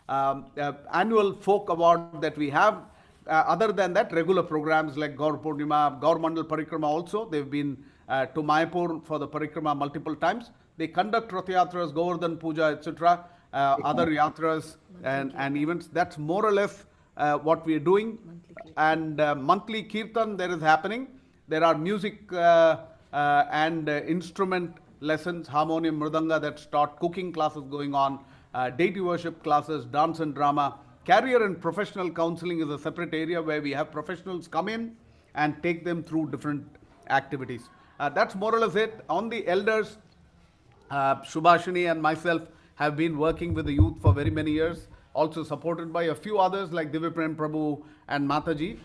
Annual folk award that we have. Other than that, regular programs like Gaur Purnima, Gaur Mandal Parikrama also. They've been to Mayapur for the Parikrama multiple times. They conduct Rath Yatras, Govardhan Puja, etc., other yatras and events. That's more or less what we are doing. And monthly Kirtan there is happening. There are music and instrument lessons, harmonium, mridanga that's taught, cooking classes going on, deity worship classes, dance and drama. Career and professional counseling is a separate area where we have professionals come in and take them through different activities. That's more or less it. On the elders, Shubhashini and myself have been working with the youth for very many years, also supported by a few others like Divyaprem Prabhu and Mataji,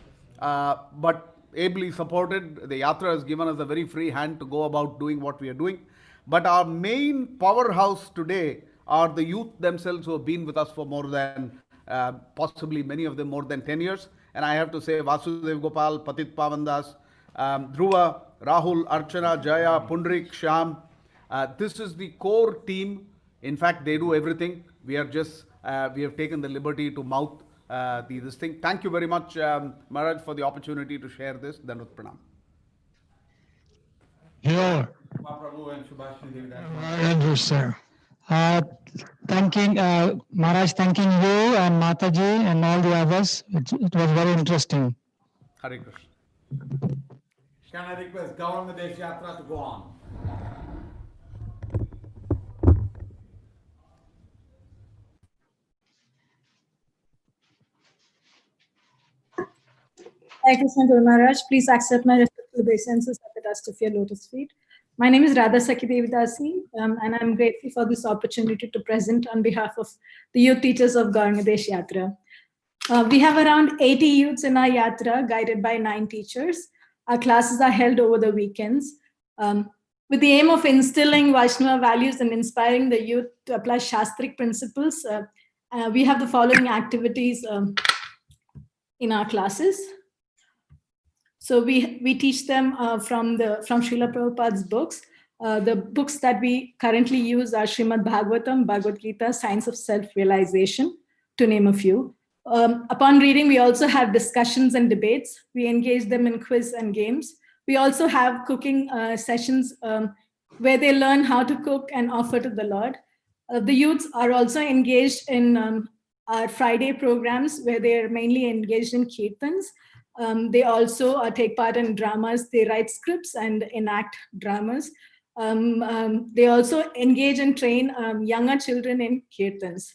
but ably supported. The Yatra has given us a very free hand to go about doing what we are doing. But our main powerhouse today are the youth themselves who have been with us for more than possibly many of them more than 10 years. And I have to say Vasudev Gopal, Patit Pavandas, Dhruva, Rahul, Archana, Jaya, Pundrik, Shyam. This is the core team. In fact, they do everything. We are just, we have taken the liberty to mouth this thing. Thank you very much, Maharaj, for the opportunity to share this. Danut Pranam. Yeah, Prabhu and Shubhashini. very interesting. Thanking Maharaj, thanking you and Mataji and all the others. It was very interesting. Hare Krishna. Can I request Gauranga Yatra to go on? Hare Krishna Guru Maharaj, please accept my respectful obeisances at the dust of your lotus feet. My name is Radha Sakhi Devidasi, and I'm grateful for this opportunity to present on behalf of the youth teachers of Gauranga Yatra. We have around 80 youths in our Yatra, guided by 9 teachers. Our classes are held over the weekends. With the aim of instilling Vaishnava values and inspiring the youth to apply Shastric principles, we have the following activities in our classes. So we teach them from Srila Prabhupada's books. The books that we currently use are Srimad Bhagavatam, Bhagavad Gita, Science of Self-Realization, to name a few. Upon reading, we also have discussions and debates. We engage them in quiz and games. We also have cooking sessions where they learn how to cook and offer to the Lord. The youths are also engaged in our Friday programs where they are mainly engaged in kirtans. They also take part in dramas. They write scripts and enact dramas. They also engage and train younger children in kirtans.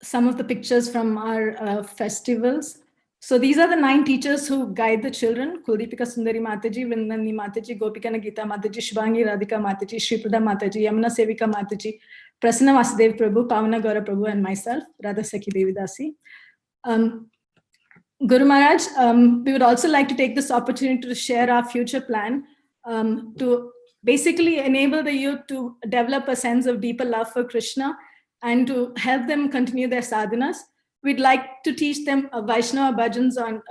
Some of the pictures from our festivals. So these are the 9 teachers who guide the children: Kuldipika Sundari Mataji, Vrindani Mataji, Gopika Gita Mataji, Shubhangi Radhika Mataji, Shripada Mataji, Yamuna Sevika Mataji, Prasanna Vasudev Prabhu, Pavana Gaura Prabhu, and myself, Radha Sakhi Devidasi. Guru Maharaj, we would also like to take this opportunity to share our future plan to basically enable the youth to develop a sense of deeper love for Krishna and to help them continue their sadhanas. We'd like to teach them Vaishnava bhajans on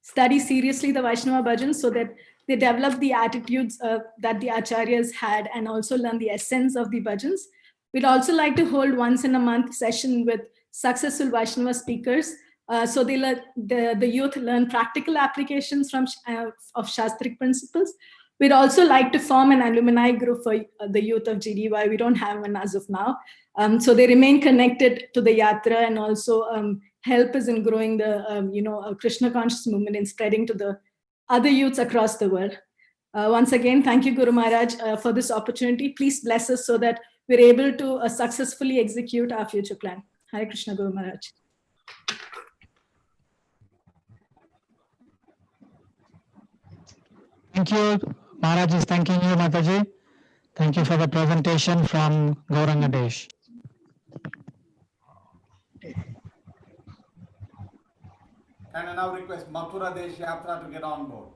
study seriously the Vaishnava bhajans so that they develop the attitudes that the acharyas had and also learn the essence of the bhajans. We'd also like to hold once in a month session with successful Vaishnava speakers so the youth learn practical applications of Shastric principles. We'd also like to form an alumni group for the youth of GDY. We don't have one as of now. So they remain connected to the Yatra and also help us in growing the Krishna conscious movement and spreading to the other youths across the world. Once again, thank you, Guru Maharaj, for this opportunity. Please bless us so that we're able to successfully execute our future plan. Hare Krishna, Guru Maharaj. Thank you. Maharaj is thanking you, Mataji. Thank you for the presentation from Gauranga Desh. Can I now request Mathura Yatra to get on board?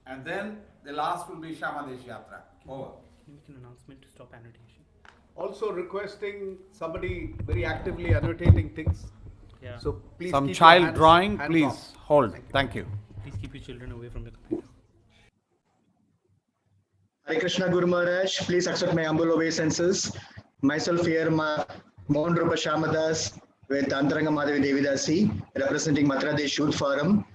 And then the last will be Shamadesh Yatra. Over. Can you make an announcement to stop annotation? Also requesting somebody very actively annotating things. Yeah. So please Some keep your child hands drawing, hands please off. hold. Thank you. Please keep your children away from the computer. Hare Krishna Guru Maharaj, please accept my humble obeisances. Myself here, Mohan Rupa Shamadas with Antaranga Madhavi Devidasi, representing Mathura Desh Youth Forum.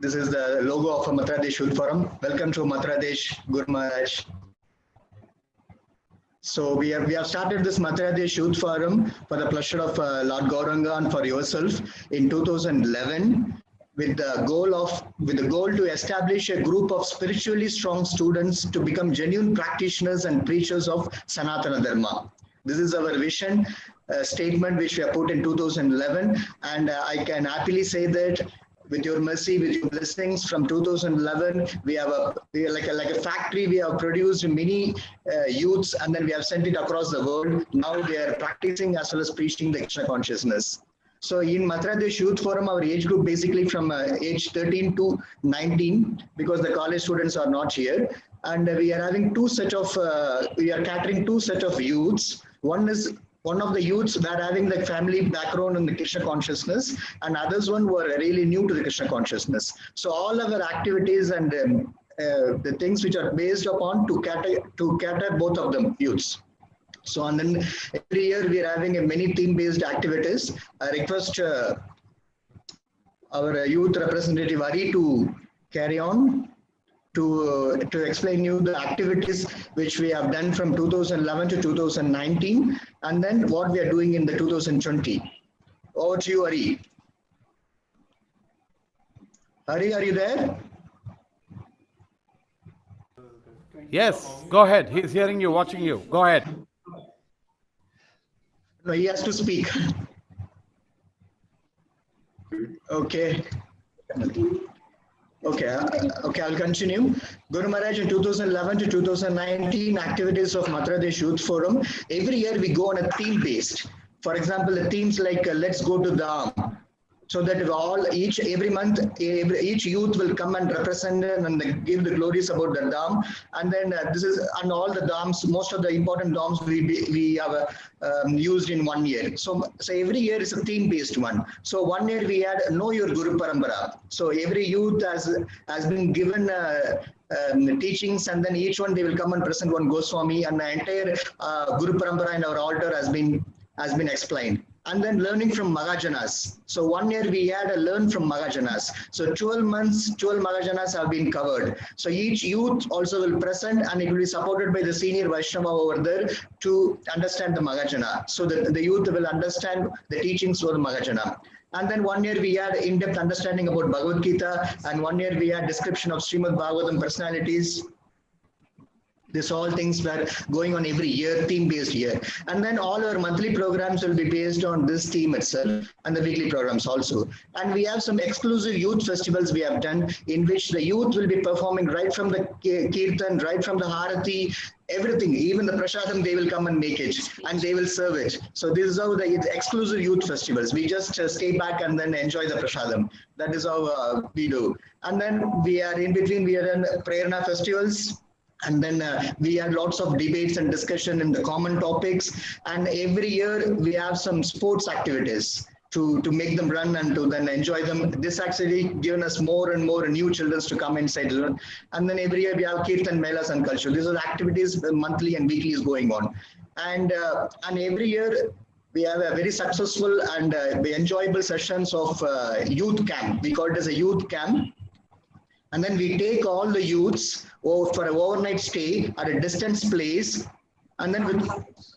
This is the logo of a Mathura Desh Youth Forum. Welcome to Mathura Desh Guru Maharaj. So we have started this Mathura Desh Youth Forum for the pleasure of Lord Gauranga and for yourself in 2011. With the goal to establish a group of spiritually strong students to become genuine practitioners and preachers of Sanatana Dharma. This is our vision statement which we have put in 2011, and I can happily say that with your mercy, with your blessings, from 2011, we are like a factory. We have produced many youths, and then we have sent it across the world. Now they are practicing as well as preaching the Krishna consciousness. So in Mathura Desh Youth Forum, our age group basically from age 13 to 19, because the college students are not here. And we are having we are catering two set of youths. One of the youths that are having the family background in the Krishna consciousness, and others one who are really new to the Krishna consciousness. So all our activities and the things which are based upon to cater both of them youths. So and then every year we are having many theme-based activities. I request our youth representative Ari to carry on to explain you the activities which we have done from 2011 to 2019, and then what we are doing in the 2020. Over to you, Ari. Ari, are you there? Yes, go ahead. He's hearing you, watching you. Go ahead. No, he has to speak. Okay. Okay, I'll continue. Guru Maharaj, in 2011 to 2019, activities of Mathura Desh Youth Forum. Every year we go on a theme based. For example, the themes like let's go to Dham. So that every month, each youth will come and represent and give the glories about the Dham. And then all the Dhams, most of the important Dhams we have used in 1 year. So every year is a theme-based one. So 1 year we had Know Your Guru Parampara. So every youth has been given teachings, and then each one they will come and present one Goswami, and the entire Guru Parampara in our altar has been explained. And then learning from Magajanas. So 1 year we had a learn from Magajanas. So 12 months, 12 Magajanas have been covered. So each youth also will present, and it will be supported by the senior Vaishnava over there to understand the Magajana. So the youth will understand the teachings for the Magajana. And then 1 year we had in-depth understanding about Bhagavad Gita, and 1 year we had description of Srimad Bhagavatam personalities. This all things were going on every year, theme-based year. And then all our monthly programs will be based on this theme itself, and the weekly programs also. And we have some exclusive youth festivals we have done, in which the youth will be performing right from the Kirtan, right from the Harati, everything, even the Prasadam, they will come and make it, and they will serve it. So this is how the exclusive youth festivals. We just stay back and then enjoy the Prasadam. That is how we do. And then we are in between, we are in Prerna festivals. And then we had lots of debates and discussion in the common topics. And every year we have some sports activities to make them run and to then enjoy them. This actually given us more and more new children to come inside. And then every year we have Kirtan, Melas and culture. These are activities monthly and weekly is going on. And every year we have a very successful and enjoyable sessions of youth camp. We call it as a youth camp. And then we take all the youths for an overnight stay at a distance place, and then with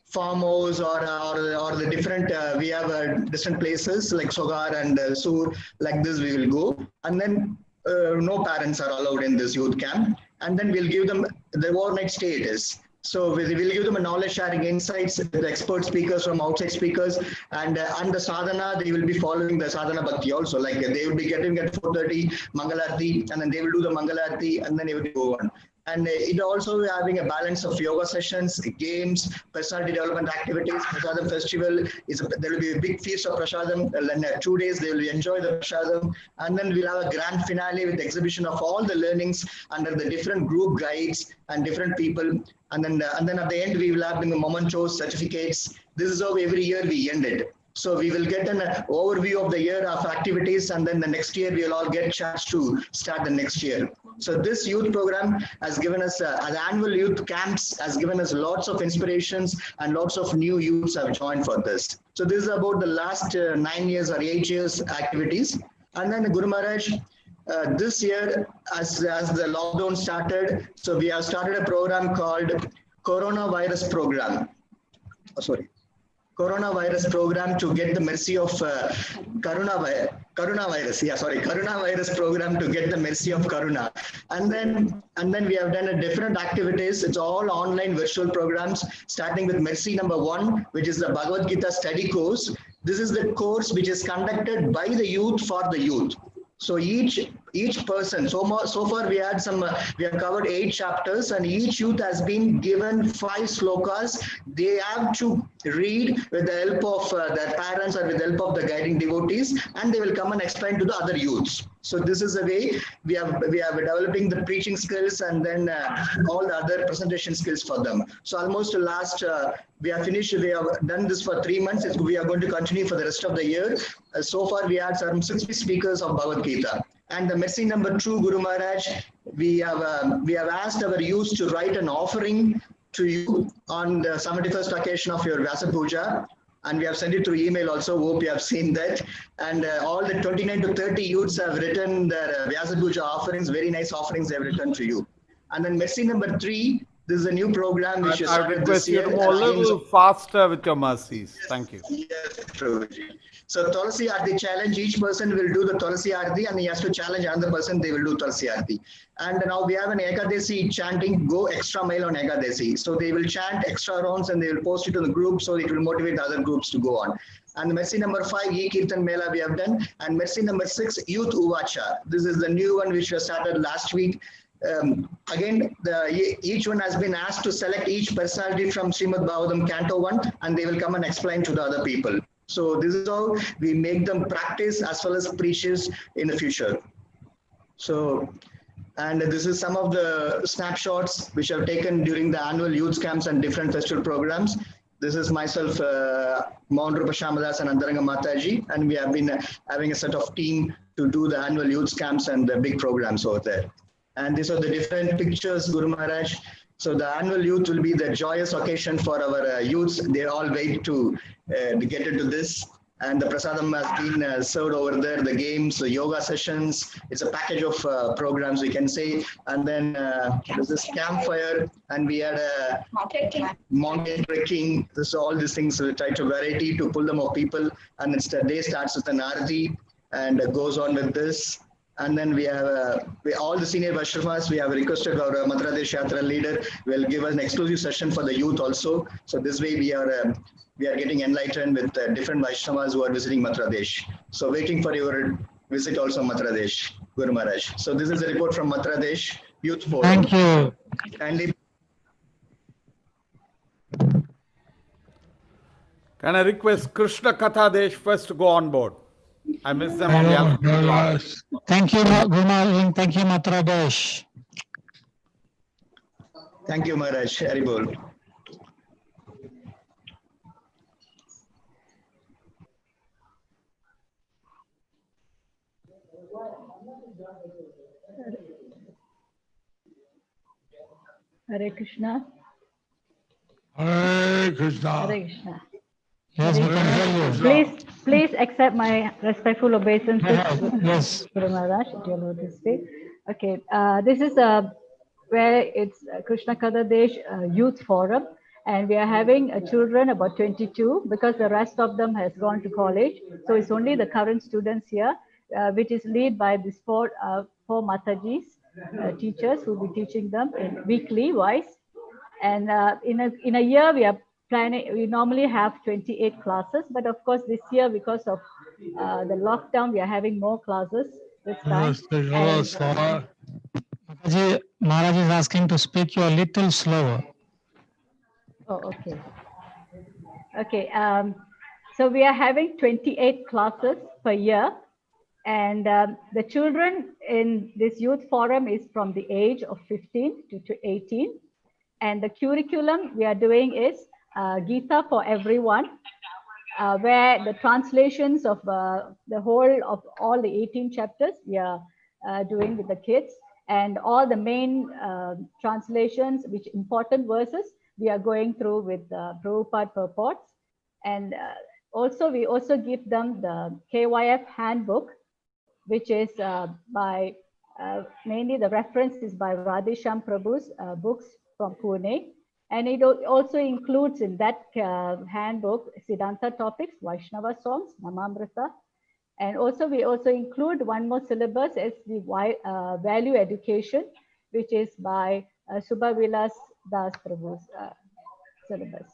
farmhouse or the different, we have different places like Sogar and Sur, like this we will go. And then no parents are allowed in this youth camp. And then we'll give them the overnight stay it is. So we will give them a knowledge sharing insights with expert speakers from outside speakers, and the sadhana, they will be following the sadhana bhakti also. Like they will be getting at 4:30 Mangalarti, and then they will do the Mangalarti, and then they will go on. And it also having a balance of yoga sessions, games, personality development activities. Prasadam festival there will be a big feast of Prasadam. And 2 days they will enjoy the Prasadam, and then we'll have a grand finale with exhibition of all the learnings under the different group guides and different people. And then at the end we will have the mementos, certificates. This is how every year we end it. So we will get an overview of the year of activities, and then the next year we will all get chance to start the next year. So this youth program has given us, the annual youth camps has given us lots of inspirations, and lots of new youths have joined for this. So this is about the last 9 years or 8 years activities. And then Guru Maharaj, this year as the lockdown started, so we have started a program called Coronavirus Program. Coronavirus program to get the mercy of coronavirus program to get the mercy of Karuna. And then we have done a different activities. It's all online virtual programs, starting with mercy number 1, which is the Bhagavad Gita study course. This is the course which is conducted by the youth for the youth. So each person, so far we have covered 8 chapters, and each youth has been given 5 slokas. They have to read with the help of their parents or with the help of the guiding devotees, and they will come and explain to the other youths. So this is the way we are developing the preaching skills, and then all the other presentation skills for them. So almost last we have finished. We have done this for 3 months. We are going to continue for the rest of the year. So far we had some 60 speakers of Bhagavad Gita. And the mercy number 2, Guru Maharaj, we have asked our youth to write an offering to you on the 71st occasion of your Vyasa Puja. And we have sent it through email also. Hope you have seen that. And all the 29 to 30 youths have written their Vyasa Puja offerings, very nice offerings they have written to you. And then mercy number 3, this is a new program which is started this year. I request you to move a little faster with your mercies. Thank you. Yes, Prabhuji. So Tulsi Arti challenge, each person will do the Tulsi Arti, and he has to challenge another person, they will do Tulsi Arti. And now we have an Ekadesi chanting, go extra mile on Ekadesi. So they will chant extra rounds and they will post it to the group, so it will motivate other groups to go on. And the mercy number 5, E-Kirtan Mela we have done. And mercy number 6, Youth Uvacha. This is the new one which was started last week. Again, each one has been asked to select each personality from Srimad Bhagavatam Canto 1, and they will come and explain to the other people. So this is how we make them practice as well as preaches in the future. So, and this is some of the snapshots which I've taken during the annual youth camps and different festival programs. This is myself, Mohan Rupa Shamadas and Antaranga Mataji, and we have been having a set of team to do the annual youth camps and the big programs over there. And these are the different pictures, Guru Maharaj. So the annual youth will be the joyous occasion for our youths. They all wait to get into this. And the prasadam has been served over there, the games, the yoga sessions. It's a package of programs, we can say. And then there's this campfire, and we had a mountain trekking. So all these things, we try to variety to pull them of people. And it's the day starts with an arati and goes on with this. And then we have all the senior Vaishravas, we have requested our Madhya Pradesh Yatra leader will give us an exclusive session for the youth also. So this way we are getting enlightened with different Vaishnavas who are visiting Madhya Pradesh. So waiting for your visit also Madhya Pradesh, Guru Maharaj. So this is a report from Madhya Pradesh Youth Forum. Thank you. Can I request Krishna Kathadesh first to go on board? I miss them on the other. Thank you, Guru Maharaj. Thank you, Madhya Pradesh. Thank you, Maharaj. Haribol. Hare Krishna. Hare Krishna. Hare Krishna. Yes, we can hear you. Please accept my respectful obeisances. Yes. Guru Maharaj, dear Lord, this way. Okay, this is where it's Krishna Kathadesh Youth Forum, and we are having children about 22 because the rest of them has gone to college. So it's only the current students here, which is led by these four Matajis, teachers who will be teaching them in weekly wise. And in a year we are planning. We normally have 28 classes, but of course this year because of the lockdown we are having more classes this time. Maharaj is asking to speak you a little slower. Oh, okay. Okay. So we are having 28 classes per year. And the children in this youth forum is from the age of 15 to 18. And the curriculum we are doing is Gita for everyone, where the translations of the whole of all the 18 chapters we are doing with the kids, and all the main translations, which important verses we are going through with Prabhupada purports. And also we also give them the KYF handbook, which is by mainly the reference is by Radhesham Prabhu's books from Pune. And it also includes in that handbook Siddhanta topics, Vaishnava songs, Namamrita. And also we also include one more syllabus as the value education, which is by Subhavilas Das Prabhu's syllabus.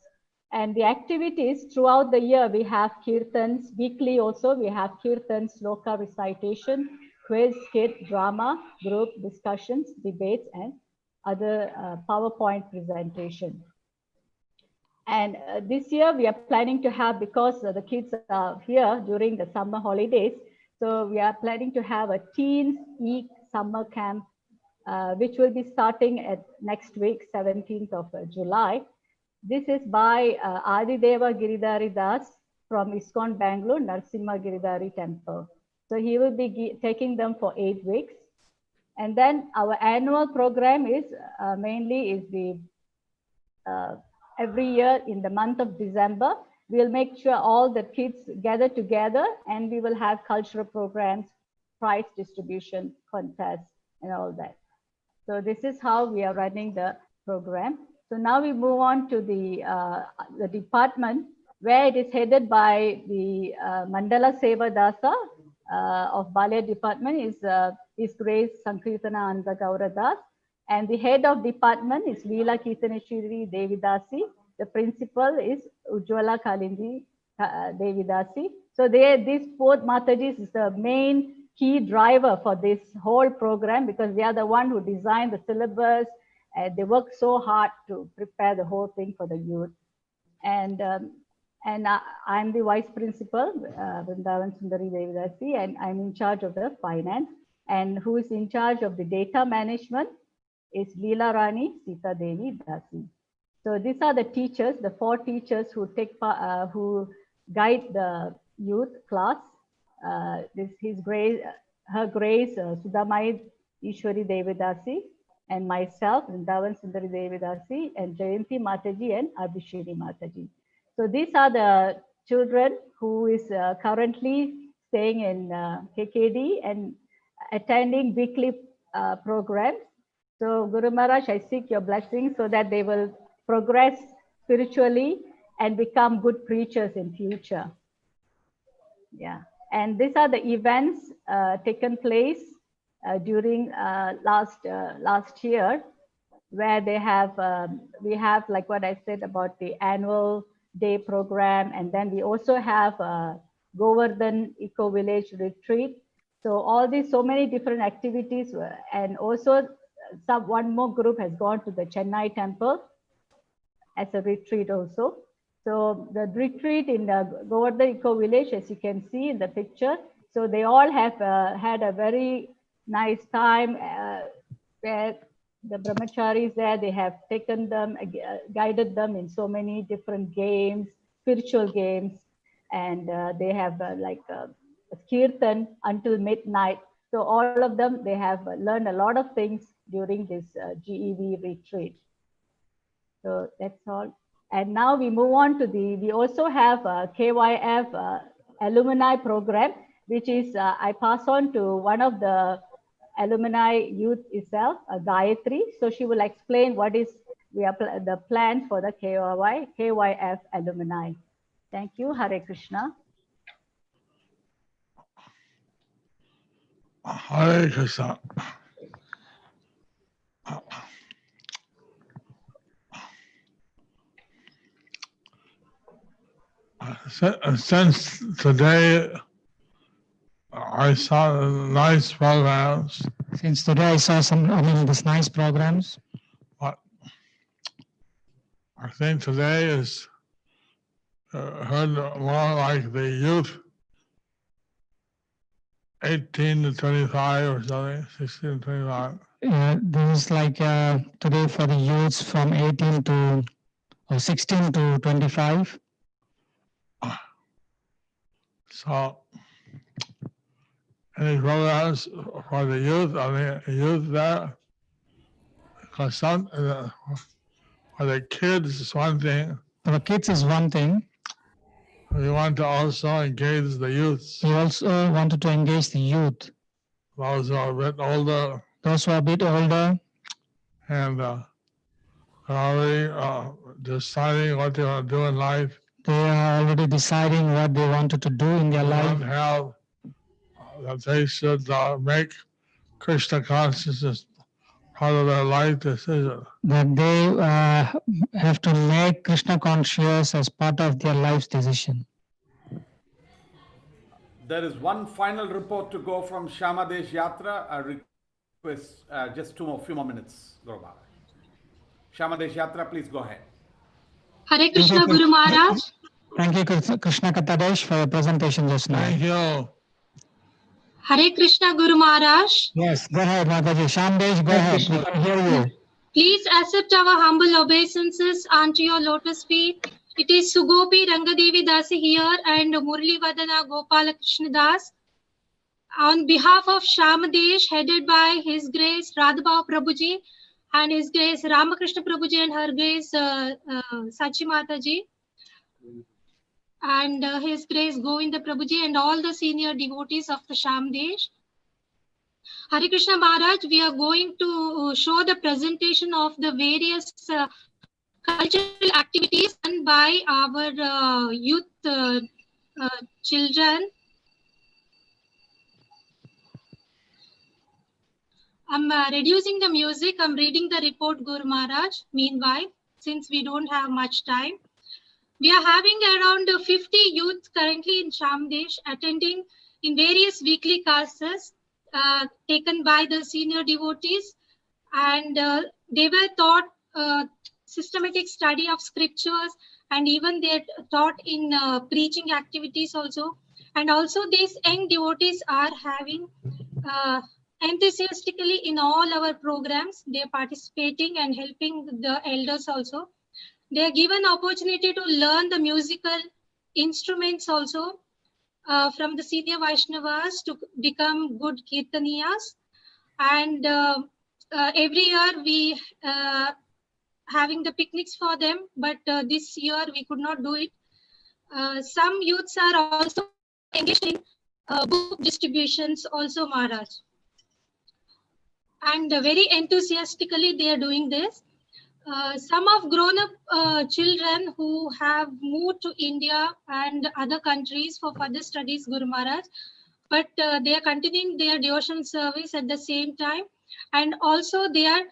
And the activities throughout the year, we have kirtans, weekly also, we have kirtans, sloka recitation, quiz, skit, drama, group discussions, debates, and other PowerPoint presentation. And this year we are planning to have, because the kids are here during the summer holidays, so we are planning to have a teens summer camp, which will be starting at next week, 17th of July. This is by Adideva Giridhari Das from ISKCON Bangalore, Narsimha Giridhari Temple. So he will be taking them for 8 weeks. And then our annual program is mainly is the every year in the month of December, we'll make sure all the kids gather together and we will have cultural programs, prize distribution contests and all that. So this is how we are running the program. So now we move on to the department, where it is headed by the Mandala Seva Dasa of Balya department is Grace Sankirtana Anda Gauradas. And the head of department is Leela Kirtaneshwari Devidasi. The principal is Ujjwala Kalindi Devidasi. So these both Matajis is the main key driver for this whole program, because they are the one who designed the syllabus. They work so hard to prepare the whole thing for the youth. And I'm the vice principal, Vrindavan Sundari Devidasi, and I'm in charge of the finance. And who is in charge of the data management is Leela Rani Sita Devi Dasi. So these are the teachers, the 4 teachers who who guide the youth class. Her Grace Sudamai Ishwari Devidasi, and myself, Vrindavan Sundari Devidasi, and Jayanti Mataji and Abhishini Mataji. So these are the children who is currently staying in KKD and attending weekly programs. So Guru Maharaj, I seek your blessings so that they will progress spiritually and become good preachers in future. Yeah, and these are the events taken place during last year, where they have we have, like what I said about the annual day program, and then we also have Govardhan Eco Village retreat. So all these, so many different activities, and also one more group has gone to the Chennai temple as a retreat also. So the retreat in the Govardhan Eco Village, as you can see in the picture, so they all have had a very nice time where the brahmacharis there, they have taken them, guided them in so many different games, spiritual games, and they have like kirtan until midnight. So all of them, they have learned a lot of things during this GEV retreat. So that's all. And now we move on to we also have a KYF alumni program, which is, I pass on to one of the alumni youth itself, Gayatri. So she will explain what is the plans for the KYF alumni. Thank you. Hare Krishna. Hare Krishna. Since today I saw nice programs Since today I saw these nice programs. But I think today is heard more like the youth 18 to 25 or something, 16 to 25. This is like today for the youths from 18 to or 16 to 25. So, any programs for the youth? Youth there, because for the kids is one thing. For the kids is one thing. We want to also engage the youth. We also wanted to engage the youth. Those who are a bit older. Those who are a bit older. And already deciding what they want to do in life. They are already deciding what they wanted to do in their life. Have that they should make Krishna consciousness part of their life decision. That they have to make Krishna conscious as part of their life's decision. There is one final report to go from Shamadesh Yatra. I request just few more minutes, Guru Maharaj. Shamadesh Yatra, please go ahead. Hare Krishna, Guru Maharaj. Thank you, Krishna Katadesh, for your presentation just now. Thank you. Hare Krishna, Guru Maharaj. Yes, go ahead, Mataji. Shamdesh, go ahead. We can hear you. Please accept our humble obeisances unto your lotus feet. It is Sugopi Rangadevi Dasi here and Murli Vadana Gopala Krishna Das. On behalf of Shamadesh, headed by His Grace Radhabhav Prabhuji and His Grace Ramakrishna Prabhuji and Her Grace Sachi Mataji and His Grace Govinda Prabhuji and all the senior devotees of the Shamadesh. Hare Krishna Maharaj, we are going to show the presentation of the various cultural activities done by our youth children. I'm reducing the music. I'm reading the report, Guru Maharaj. Meanwhile, since we don't have much time, we are having around 50 youth currently in Shamdesh attending in various weekly classes taken by the senior devotees, and they were taught systematic study of scriptures, and even they are taught in preaching activities also. And also these young devotees are having enthusiastically in all our programs. They are participating and helping the elders also. They are given opportunity to learn the musical instruments also from the senior Vaishnavas to become good Kirtaniyas. And every year we having the picnics for them, but this year we could not do it. Some youths are also engaged in book distributions also, Maharaj. And very enthusiastically they are doing this. Some of grown-up children who have moved to India and other countries for further studies, Guru Maharaj, but they are continuing their devotion service at the same time, and also they are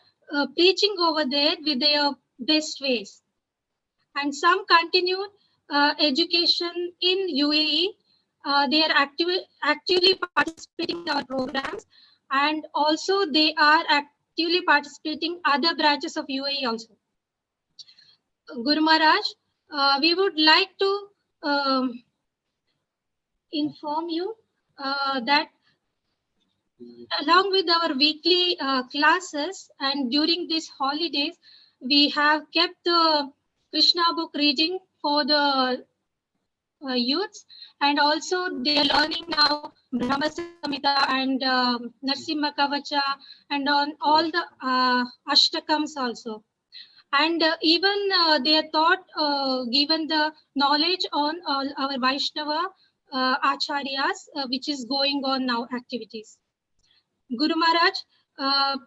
preaching over there with their best ways. And some continue education in UAE. They are actively participating in our programs, and also they are actively participating other branches of UAE also. Guru Maharaj, we would like to inform you that along with our weekly classes and during these holidays, we have kept the Krishna book reading for the youths, and also they are learning now Brahma Samhita and Narsimha Kavacha and on all the Ashtakams also. And even they are taught, given the knowledge on all our Vaishnava Acharyas, which is going on now activities. Guru Maharaj,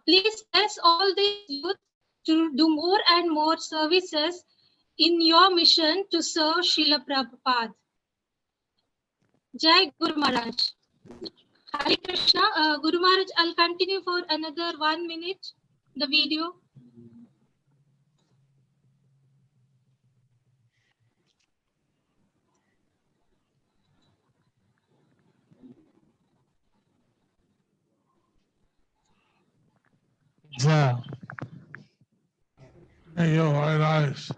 please bless all these youth to do more and more services in your mission to serve Srila Prabhupada. Jai Guru Maharaj. Hare Krishna. Guru Maharaj, I'll continue for another 1 minute, the video. Thank you, very nice.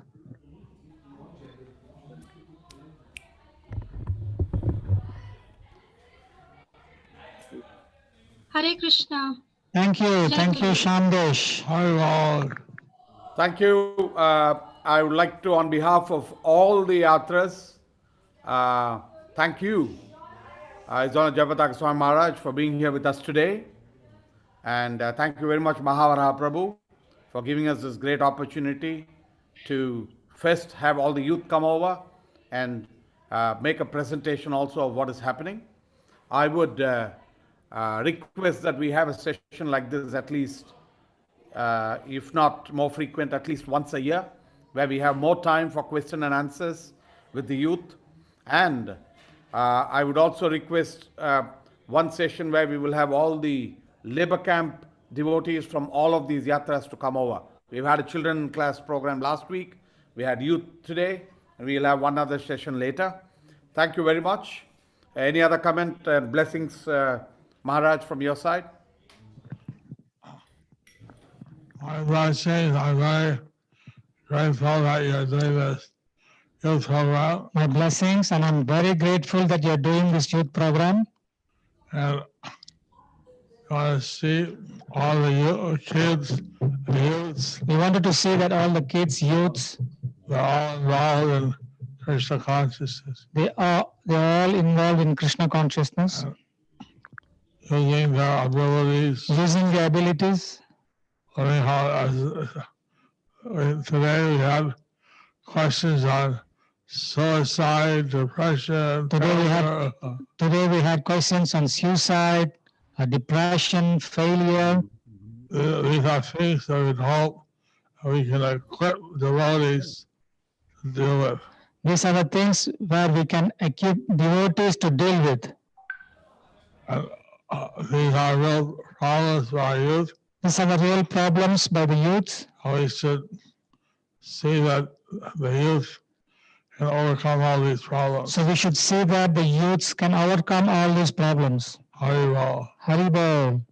Hare Krishna. Thank you. Jai Thank you, Guru. Shamdesh. Thank you. I would like to, on behalf of all the yatras, thank you, His Honor Jayapataka Swami Maharaj, for being here with us today. And thank you very much, Mahavaraha Prabhu, for giving us this great opportunity to first have all the youth come over and make a presentation also of what is happening. I would request that we have a session like this at least, if not more frequent, at least once a year, where we have more time for question and answers with the youth. And I would also request one session where we will have all the labor camp devotees from all of these yatras to come over. We've had a children class program last week. We had youth today, and we'll have one other session later. Thank you very much. Any other comment and blessings, Maharaj, from your side? My blessings, I'm very grateful that you're doing this youth program. My blessings, and I'm very grateful that you're doing this youth program. And I want to see all the kids, the youths. We wanted to see that all the kids, youths, They're all involved in Krishna consciousness. they're all involved in Krishna consciousness. Using their abilities. Using their abilities. Learning how, today we had questions on suicide, depression. Today we had questions on suicide, depression, failure. These are things that we hope we can equip devotees to deal with. These are the things where we can equip devotees to deal with. These are real problems for our youth. These are the real problems by the youth. We should see that the youth can overcome all these problems. So we should see that the youths can overcome all these problems. Haribol. Haribol.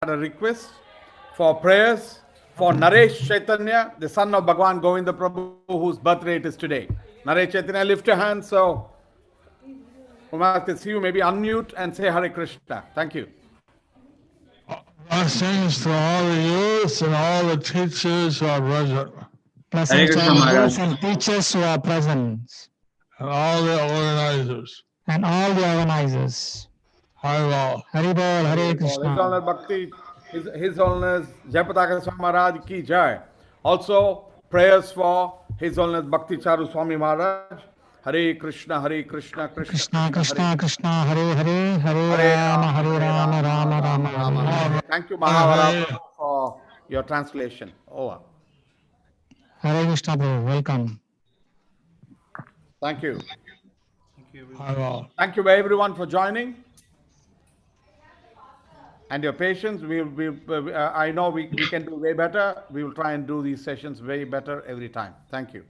A request for prayers for Naresh Chaitanya, the son of Bhagwan Govinda Prabhu, whose birthday it is today. Naresh Chaitanya, lift your hand so Umar can see you. Maybe unmute and say Hare Krishna. Thank you. Blessings to all the youth and all the teachers who are present. Blessings to all the youth and teachers who are present. And all the organizers. And all the organizers. Haribol. Haribol, Hare Krishna. His Holiness Bhakti, His Holiness Jayapataka Swami Maharaj ki jai. Also, prayers for His Holiness Bhakti Charu Swami Maharaj. Hare Krishna, Hare Krishna, Krishna Krishna, Krishna Hare Hare, Hare Rama, Rama Rama, Hare. Thank you, Mahavara, for your translation. Over. Hare Krishna, Prabhu. Welcome. Thank you. Thank you, everyone. Thank you, everyone, for joining and your patience. I know we can do way better. We will try and do these sessions way better every time. Thank you.